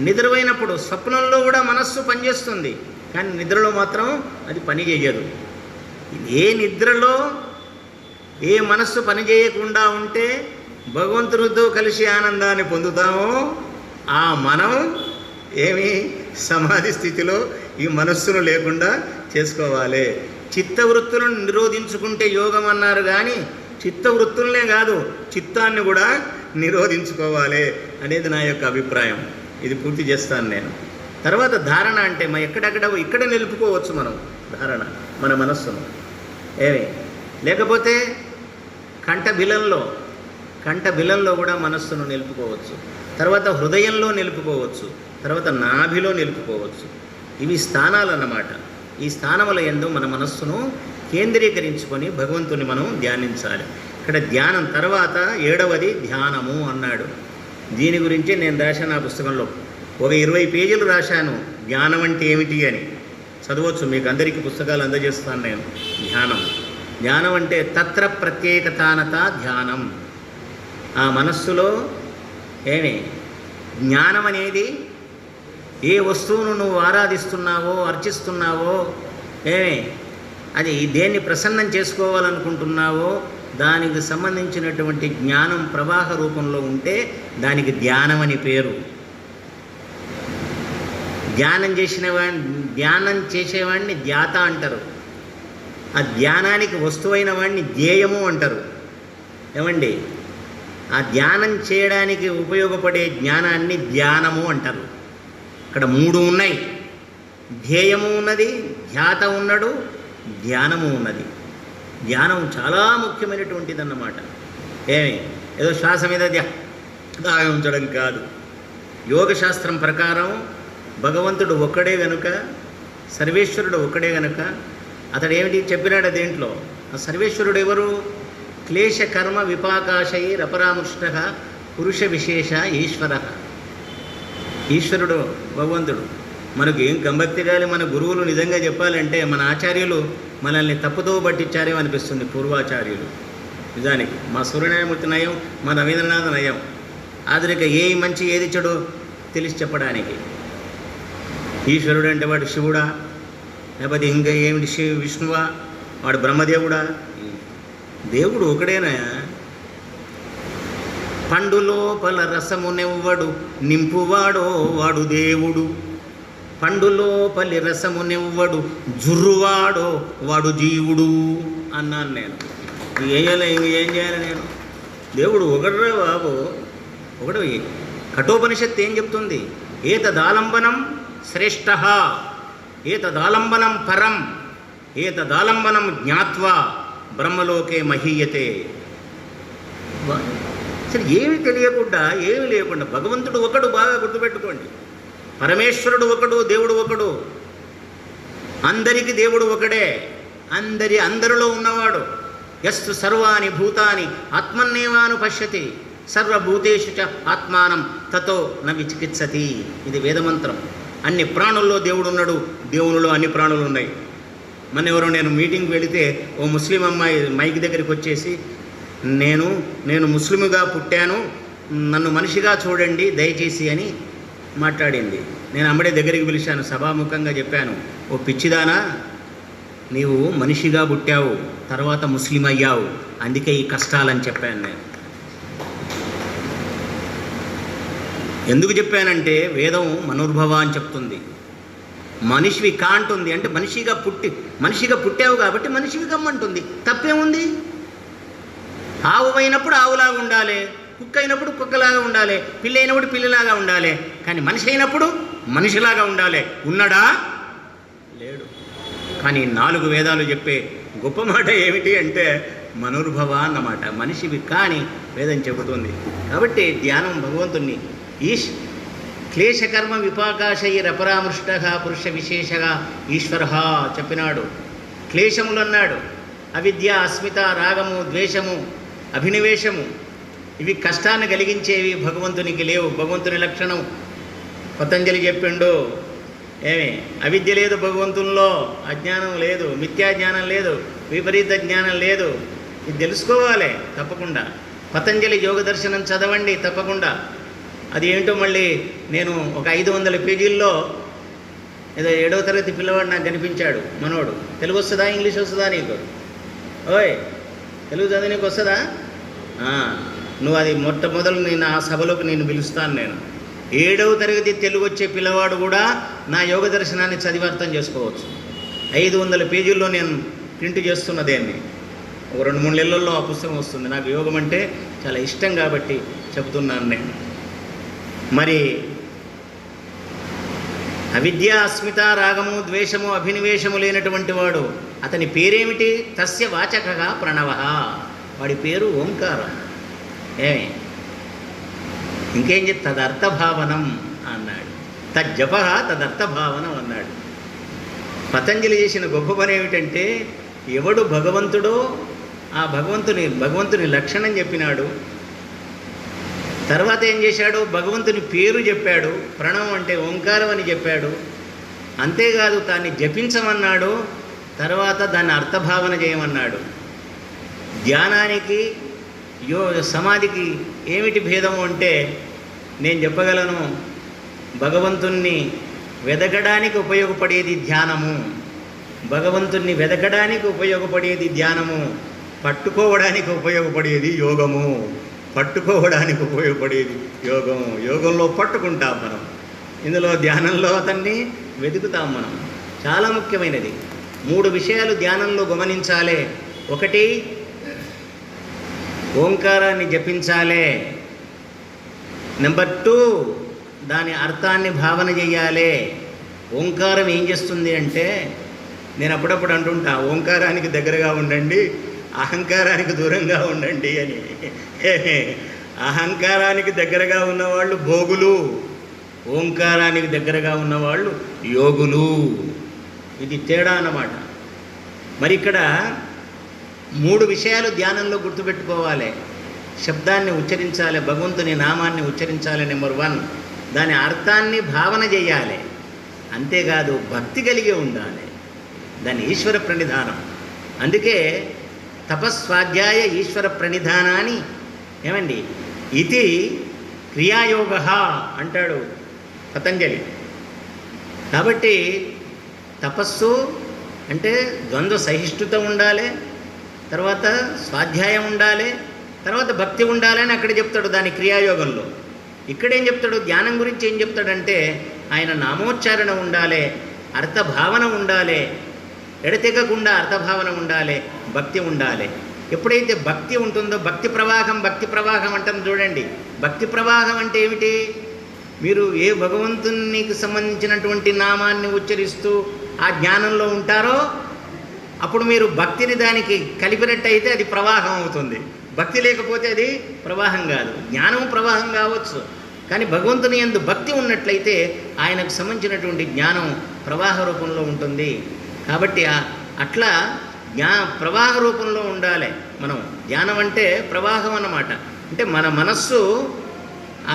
నిద్రపోయినప్పుడు స్వప్నంలో కూడా మనస్సు పనిచేస్తుంది, కానీ నిద్రలో మాత్రం అది పని చేయదు. ఏ నిద్రలో ఏ మనస్సు పని చేయకుండా ఉంటే భగవంతునితో కలిసి ఆనందాన్ని పొందుతామో ఆ మనం సమాధి స్థితిలో ఈ మనస్సును లేకుండా చేసుకోవాలి. చిత్తవృత్తులను నిరోధించుకుంటే యోగం అన్నారు, కానీ చిత్తవృత్తులనే కాదు చిత్తాన్ని కూడా నిరోధించుకోవాలి అనేది నా యొక్క అభిప్రాయం. ఇది పూర్తి చేస్తాను నేను. తర్వాత ధారణ అంటే ఇక్కడ నిలుపుకోవచ్చు మనం ధారణ మన మనస్సును. లేకపోతే కంఠబిలంలో కూడా మనస్సును నిలుపుకోవచ్చు. తర్వాత హృదయంలో నిలుపుకోవచ్చు. తర్వాత నాభిలో నిలుపుకోవచ్చు. ఇవి స్థానాలు అన్నమాట. ఈ స్థానముల యందు మన మనస్సును కేంద్రీకరించుకొని భగవంతుని మనం ధ్యానించాలి. ఇక్కడ ధ్యానం తర్వాత 7వది ధ్యానము అన్నాడు. దీని గురించి నేను రాశాను ఆ పుస్తకంలో. ఒక 20 పేజీలు రాశాను ధ్యానం అంటే ఏమిటి అని. చదవచ్చు, మీకు అందరికీ పుస్తకాలు అందజేస్తాను నేను. ధ్యానం అంటే తత్ర ప్రత్యేకతానత ధ్యానం. ఆ మనస్సులో జ్ఞానం అనేది ఏ వస్తువును నువ్వు ఆరాధిస్తున్నావో అర్చిస్తున్నావో అది దేన్ని ప్రసన్నం చేసుకోవాలనుకుంటున్నావో దానికి సంబంధించినటువంటి జ్ఞానం ప్రవాహ రూపంలో ఉంటే దానికి ధ్యానం అని పేరు. ధ్యానం చేసేవాడిని ధ్యాత అంటారు. ఆ ధ్యానానికి వస్తువైన వాడిని ధ్యేయము అంటారు. ఆ ధ్యానం చేయడానికి ఉపయోగపడే జ్ఞానాన్ని ధ్యానము అంటారు. ఇక్కడ 3 ఉన్నాయి. ధ్యేయము ఉన్నది, ధ్యాత ఉన్నాడు, ధ్యానము ఉన్నది. ధ్యానం చాలా ముఖ్యమైనటువంటిది అన్నమాట. ఏదో శ్వాస మీద ధ్యానం ఉంచడం కాదు. యోగశాస్త్రం ప్రకారం భగవంతుడు ఒక్కడే గనుక, సర్వేశ్వరుడు ఒక్కడే గనుక అతడు ఏమిటి చెప్పినాడు దేంట్లో? ఆ సర్వేశ్వరుడు ఎవరు? క్లేశ కర్మ విపాకాశయే రపరామృష్ట పురుష విశేష ఈశ్వర. ఈశ్వరుడు భగవంతుడు. మనకు ఏం గంభక్తి కాలి. మన గురువులు నిజంగా చెప్పాలంటే మన ఆచార్యులు మనల్ని తప్పుదో పట్టించారేమో అనిపిస్తుంది పూర్వాచార్యులు. నిజానికి మా సూర్యనారాయణమూర్తి నయం, మా రవీంద్రనాథ్ నయం. ఆధునిక ఏది మంచి ఏది చెడు తెలిసి చెప్పడానికి. ఈశ్వరుడు అంటే వాడు శివుడా, లేకపోతే ఇంకా ఏమిటి విష్ణువా, వాడు బ్రహ్మదేవుడా? దేవుడు ఒకడేనా? పండులోపల రసమునెవ్వడు నింపువాడో వాడు దేవుడు, పండులోపలి రసమునెవ్వడు జుర్రువాడో వాడు జీవుడు అన్నాను నేను. ఏం చేయాలి నేను? దేవుడు ఒకడే బాబు, ఒకడు. కఠోపనిషత్తు ఏం చెప్తుంది? ఏతదాలంబనం శ్రేష్ఠ, ఏతదాలంబనం పరం, ఏతదాలంబనం జ్ఞాత్వా బ్రహ్మలోకే మహీయతే. అసలు ఏమి తెలియకుండా, ఏమి లేకుండా భగవంతుడు ఒకడు. బాగా గుర్తుపెట్టుకోండి, పరమేశ్వరుడు ఒకడు, దేవుడు ఒకడు. అందరికి దేవుడు ఒకడే, అందరిలో ఉన్నవాడు. యస్తు సర్వాణి భూతాని ఆత్మన్నేవాను పశ్యతి సర్వభూతేషు చ ఆత్మానం తతో న విచికిత్సతి. ఇది వేదమంత్రం. అన్ని ప్రాణుల్లో దేవుడు ఉన్నాడు, దేవునిలో అన్ని ప్రాణులు ఉన్నాయి. నేను మీటింగ్కి వెళితే ఓ ముస్లిం అమ్మాయి మైక్ దగ్గరికి వచ్చేసి, నేను ముస్లింగా పుట్టాను, నన్ను మనిషిగా చూడండి దయచేసి అని మాట్లాడింది. నేను అమ్మడే దగ్గరికి పిలిచాను, సభాముఖంగా చెప్పాను, ఓ పిచ్చిదానా, నీవు మనిషిగా పుట్టావు, తర్వాత ముస్లిం అయ్యావు, అందుకే ఈ కష్టాలని చెప్పాను నేను. ఎందుకు చెప్పానంటే వేదం మనోర్భవ అని చెప్తుంది. మనిషివి కాంటుంది అంటే మనిషిగా పుట్టావు కాబట్టి మనిషివి కమ్మంటుంది. తప్పేముంది? ఆవు అయినప్పుడు ఆవులాగా ఉండాలి, కుక్క అయినప్పుడు కుక్కలాగా ఉండాలి, పిల్లి అయినప్పుడు పిల్లిలాగా ఉండాలి, కానీ మనిషి అయినప్పుడు మనిషిలాగా ఉండాలి. ఉన్నాడా? లేడు. కానీ 4 వేదాలు చెప్పే గొప్ప మాట ఏమిటి అంటే మనోర్భవ అన్నమాట. మనిషివి కానీ వేదం చెబుతుంది. కాబట్టి ధ్యానం భగవంతుణ్ణి క్లేశకర్మ విపాకాశైరపరామృష్ట పురుష విశేషగా ఈశ్వర చెప్పినాడు. క్లేశములు అన్నాడు, అవిద్య, అస్మిత, రాగము, ద్వేషము, అభినివేశము, ఇవి కష్టాన్ని కలిగించేవి, భగవంతునికి లేవు. భగవంతుని లక్షణం పతంజలి చెప్పిండు. అవిద్య లేదు భగవంతుల్లో, అజ్ఞానం లేదు, మిథ్యాజ్ఞానం లేదు, విపరీత జ్ఞానం లేదు. ఇది తెలుసుకోవాలి తప్పకుండా. పతంజలి యోగ దర్శనం చదవండి తప్పకుండా. అది ఏంటో మళ్ళీ నేను ఒక 500 పేజీల్లో ఏదో 7వ తరగతి పిల్లవాడు నాకు కనిపించాడు, మనోడు. తెలుగు వస్తుందా, ఇంగ్లీష్ వస్తుందా నీకు? ఓయ్, తెలుగు చదివి నీకు వస్తుందా? నువ్వు అది మొట్టమొదలు నేను ఆ సభలోకి నేను పిలుస్తాను. నేను 7వ తరగతి తెలుగు వచ్చే పిల్లవాడు కూడా నా యోగ దర్శనాన్ని చదివి అర్థం చేసుకోవచ్చు. 500 పేజీల్లో నేను ప్రింట్ చేస్తున్న దేన్ని. ఒక 2-3 నెలల్లో ఆ పుస్తకం వస్తుంది. నాకు యోగం అంటే చాలా ఇష్టం కాబట్టి చెబుతున్నాను నేను. మరి అవిద్య, అస్మిత, రాగము, ద్వేషము, అభినివేశము లేనటువంటి వాడు, అతని పేరేమిటి? తస్య వాచకగా ప్రణవ, వాడి పేరు ఓంకారం. ఇంకేం చెప్పి తదర్థభావనం అన్నాడు. తజ్జప తదర్థభావనం అన్నాడు. పతంజలి చేసిన గొప్ప పని ఏమిటంటే ఎవడు భగవంతుడో ఆ భగవంతుని లక్షణం చెప్పినాడు. తర్వాత ఏం చేశాడు? భగవంతుని పేరు చెప్పాడు, ప్రణవం అంటే ఓంకారం అని చెప్పాడు. అంతేకాదు దాన్ని జపించమన్నాడు, తర్వాత దాన్ని అర్థభావన చేయమన్నాడు. ధ్యానానికి సమాధికి ఏమిటి భేదము అంటే నేను చెప్పగలను, భగవంతుణ్ణి వెదకడానికి ఉపయోగపడేది ధ్యానము, భగవంతుణ్ణి వెదకడానికి ఉపయోగపడేది ధ్యానము, పట్టుకోవడానికి ఉపయోగపడేది యోగము, పట్టుకోవడానికి ఉపయోగపడేది యోగము. యోగంలో పట్టుకుంటాం మనం, ఇందులో ధ్యానంలో అతన్ని వెతుకుతాం మనం. చాలా ముఖ్యమైనది. 3 విషయాలు ధ్యానంలో గమనించాలి. 1, ఓంకారాన్ని జపించాలి. నెంబర్ 2, దాని అర్థాన్ని భావన చేయాలి. ఓంకారం ఏం చేస్తుంది అంటే, నేను అప్పుడప్పుడు అంటుంటా, ఓంకారానికి దగ్గరగా ఉండండి, అహంకారానికి దూరంగా ఉండండి అని. అహంకారానికి దగ్గరగా ఉన్నవాళ్ళు భోగులు, ఓంకారానికి దగ్గరగా ఉన్నవాళ్ళు యోగులు. ఇది తేడా అన్నమాట. మరి ఇక్కడ 3 విషయాలు ధ్యానంలో గుర్తుపెట్టుకోవాలి. శబ్దాన్ని ఉచ్చరించాలి, భగవంతుని నామాన్ని ఉచ్చరించాలి. నెంబర్ 1, దాని అర్థాన్ని భావన చేయాలి. అంతేకాదు భక్తి కలిగి ఉండాలి. దాన్ని ఈశ్వర ప్రణిధానం. అందుకే తపస్వాధ్యాయ ఈశ్వర ప్రణిధానాన్ని ఏమండి ఇది క్రియాయోగ అంటాడు పతంజలి. కాబట్టి తపస్సు అంటే ద్వంద్వ సహిష్ణుత ఉండాలి, తర్వాత స్వాధ్యాయం ఉండాలి, తర్వాత భక్తి ఉండాలి అని అక్కడ చెప్తాడు దాని క్రియాయోగంలో. ఇక్కడేం చెప్తాడు, ధ్యానం గురించి ఏం చెప్తాడంటే ఆయన నామోచ్చారణ ఉండాలి, అర్థభావన ఉండాలి, ఎడతెగకుండా అర్థభావన ఉండాలి, భక్తి ఉండాలి. ఎప్పుడైతే భక్తి ఉంటుందో భక్తి ప్రవాహం అంటాం చూడండి. భక్తి ప్రవాహం అంటే ఏమిటి? మీరు ఏ భగవంతునికి సంబంధించినటువంటి నామాన్ని ఉచ్చరిస్తూ ఆ జ్ఞానంలో ఉంటారో అప్పుడు మీరు భక్తిని దానికి కలిపినట్టయితే అది ప్రవాహం అవుతుంది. భక్తి లేకపోతే అది ప్రవాహం కాదు. జ్ఞానం ప్రవాహం కావచ్చు, కానీ భగవంతుని యందు భక్తి ఉన్నట్లయితే ఆయనకు సంబంధించినటువంటి జ్ఞానం ప్రవాహ రూపంలో ఉంటుంది. కాబట్టి అట్లా ప్రవాహ రూపంలో ఉండాలి. మనం ధ్యానం అంటే ప్రవాహం అన్నమాట. అంటే మన మనస్సు ఆ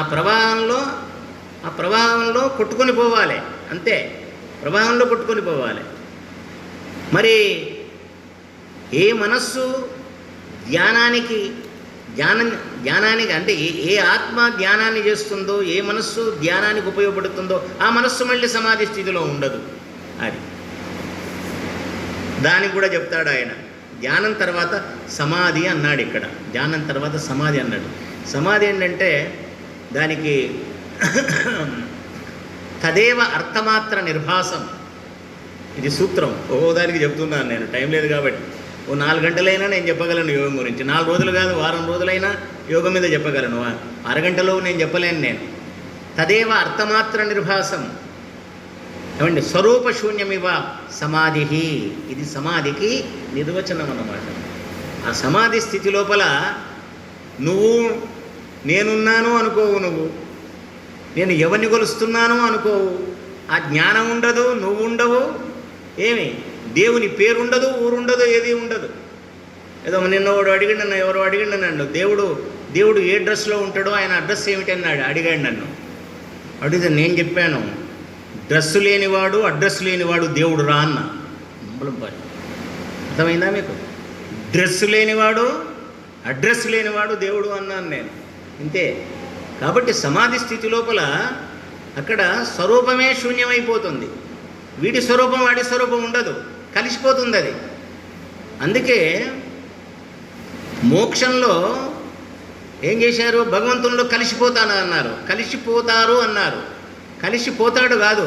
ప్రవాహంలో కొట్టుకొని పోవాలి, అంతే. ప్రవాహంలో కొట్టుకొని పోవాలి. మరి ఏ మనస్సు ధ్యానానికి అంటే ఏ ఆత్మ ధ్యానాన్ని చేస్తుందో, ఏ మనస్సు ధ్యానానికి ఉపయోగపడుతుందో ఆ మనస్సు మళ్ళీ సమాధి స్థితిలో ఉండదు. అది దానికి కూడా చెప్తాడు ఆయన. ధ్యానం తర్వాత సమాధి అన్నాడు ఇక్కడ. ధ్యానం తర్వాత సమాధి అన్నాడు. సమాధి ఏంటంటే దానికి తదేవ అర్థమాత్ర నిర్భాసం. ఇది సూత్రం. దానికి చెప్తున్నాను నేను, టైం లేదు కాబట్టి. 4 గంటలైనా నేను చెప్పగలను యోగం గురించి. 4 రోజులు కాదు, వారం రోజులైనా యోగం మీద చెప్పగలను. అరగంటలో నేను చెప్పలేను నేను. తదేవ అర్థమాత్ర నిర్భాసం ఏమండి, స్వరూప శూన్యమివ సమాధి. ఇది సమాధికి నిర్వచనం అన్నమాట. ఆ సమాధి స్థితి లోపల నువ్వు నేనున్నాను అనుకోవు, నేను ఎవరిని కొలుస్తున్నాను అనుకోవు, ఆ జ్ఞానం ఉండదు, నువ్వు ఉండవు, ఏమి దేవుని పేరుండదు, ఊరుండదు, ఏది ఉండదు. ఏదో నిన్న ఎవరో అడిగిండు నన్ను, దేవుడు ఏ డ్రెస్లో ఉంటాడో ఆయన అడ్రస్ ఏమిటి అన్నాడు, అడిగాడు నన్ను. అడిగితే నేను చెప్పాను, డ్రెస్సు లేనివాడు అడ్రస్ లేనివాడు దేవుడు రా అన్న. అర్థమైందా మీకు? డ్రెస్సు లేనివాడు అడ్రస్ లేనివాడు దేవుడు అన్నాను నేను, ఇంతే. కాబట్టి సమాధి స్థితి లోపల అక్కడ స్వరూపమే శూన్యమైపోతుంది. వీడి స్వరూపం వాడి స్వరూపం ఉండదు, కలిసిపోతుంది అది. అందుకే మోక్షంలో ఏం చేశారు, భగవంతుల్లో కలిసిపోతాను అన్నారు, కలిసిపోతారు అన్నారు. కలిసిపోతాడు కాదు,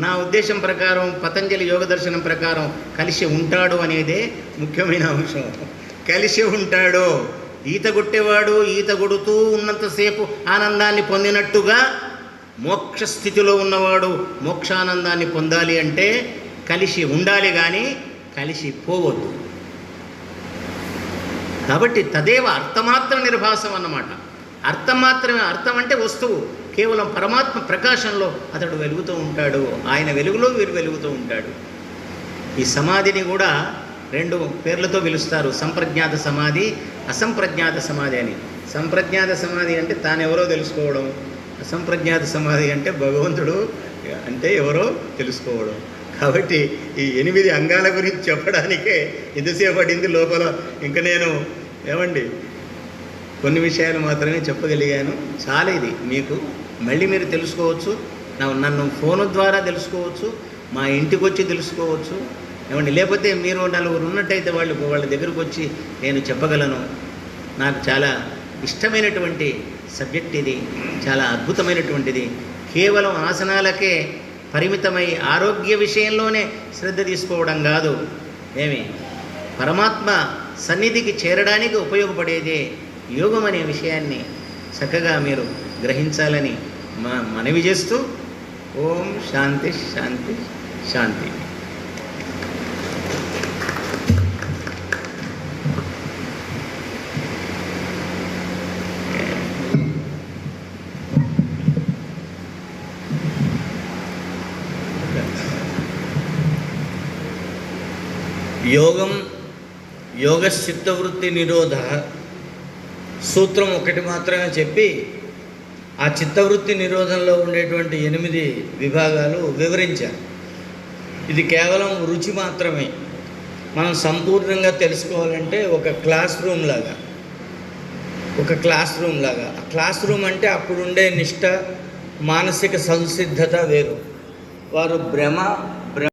నా ఉద్దేశం ప్రకారం, పతంజలి యోగ దర్శనం ప్రకారం కలిసి ఉంటాడు అనేదే ముఖ్యమైన అంశం. కలిసి ఉంటాడు. ఈత కొట్టేవాడు ఈత కొడుతూ ఉన్నంతసేపు ఆనందాన్ని పొందినట్టుగా మోక్ష స్థితిలో ఉన్నవాడు మోక్షానందాన్ని పొందాలి అంటే కలిసి ఉండాలి, కానీ కలిసి పోవద్దు. కాబట్టి తదేవ అర్థమాత్ర నిర్భాసం అన్నమాట. అర్థం మాత్రమే. అర్థం అంటే వస్తువు. కేవలం పరమాత్మ ప్రకాశంలో అతడు వెలుగుతూ ఉంటాడు, ఆయన వెలుగులో వీరు వెలుగుతూ ఉంటాడు. ఈ సమాధిని కూడా 2 పేర్లతో పిలుస్తారు, సంప్రజ్ఞాత సమాధి, అసంప్రజ్ఞాత సమాధి అని. సంప్రజ్ఞాత సమాధి అంటే తానెవరో తెలుసుకోవడం, అసంప్రజ్ఞాత సమాధి అంటే భగవంతుడు అంటే ఎవరో తెలుసుకోవడం. కాబట్టి ఈ 8 అంగాల గురించి చెప్పడానికే ఇంతసేపు పడింది లోపల. ఇంకా నేను ఏమండి కొన్ని విషయాలు మాత్రమే చెప్పగలిగాను. చాలా ఇది మీకు మళ్ళీ మీరు తెలుసుకోవచ్చు, నన్ను ఫోను ద్వారా తెలుసుకోవచ్చు, మా ఇంటికి వచ్చి తెలుసుకోవచ్చు, ఏమండి. లేకపోతే మీరు 4 ఉన్నట్టయితే వాళ్ళ దగ్గరకు వచ్చి నేను చెప్పగలను. నాకు చాలా ఇష్టమైనటువంటి సబ్జెక్ట్ ఇది, చాలా అద్భుతమైనటువంటిది. కేవలం ఆసనాలకే పరిమితమై ఆరోగ్య విషయంలోనే శ్రద్ధ తీసుకోవడం కాదు, పరమాత్మ సన్నిధికి చేరడానికి ఉపయోగపడేదే యోగం అనే విషయాన్ని చక్కగా మీరు గ్రహించాలని మనవి చేస్తూ, ఓం శాంతి శాంతి శాంతి. యోగశ్చిత్తవృత్తి నిరోధ సూత్రం ఒకటి మాత్రమే చెప్పి ఆ చిత్తవృత్తి నిరోధంలో ఉండేటువంటి 8 విభాగాలు వివరించారు. ఇది కేవలం రుచి మాత్రమే. మనం సంపూర్ణంగా తెలుసుకోవాలంటే ఒక క్లాస్ రూమ్ లాగా. ఆ క్లాస్ రూమ్ అంటే అప్పుడుండే నిష్ట, మానసిక సంసిద్ధత వేరు. వారు భ్రమ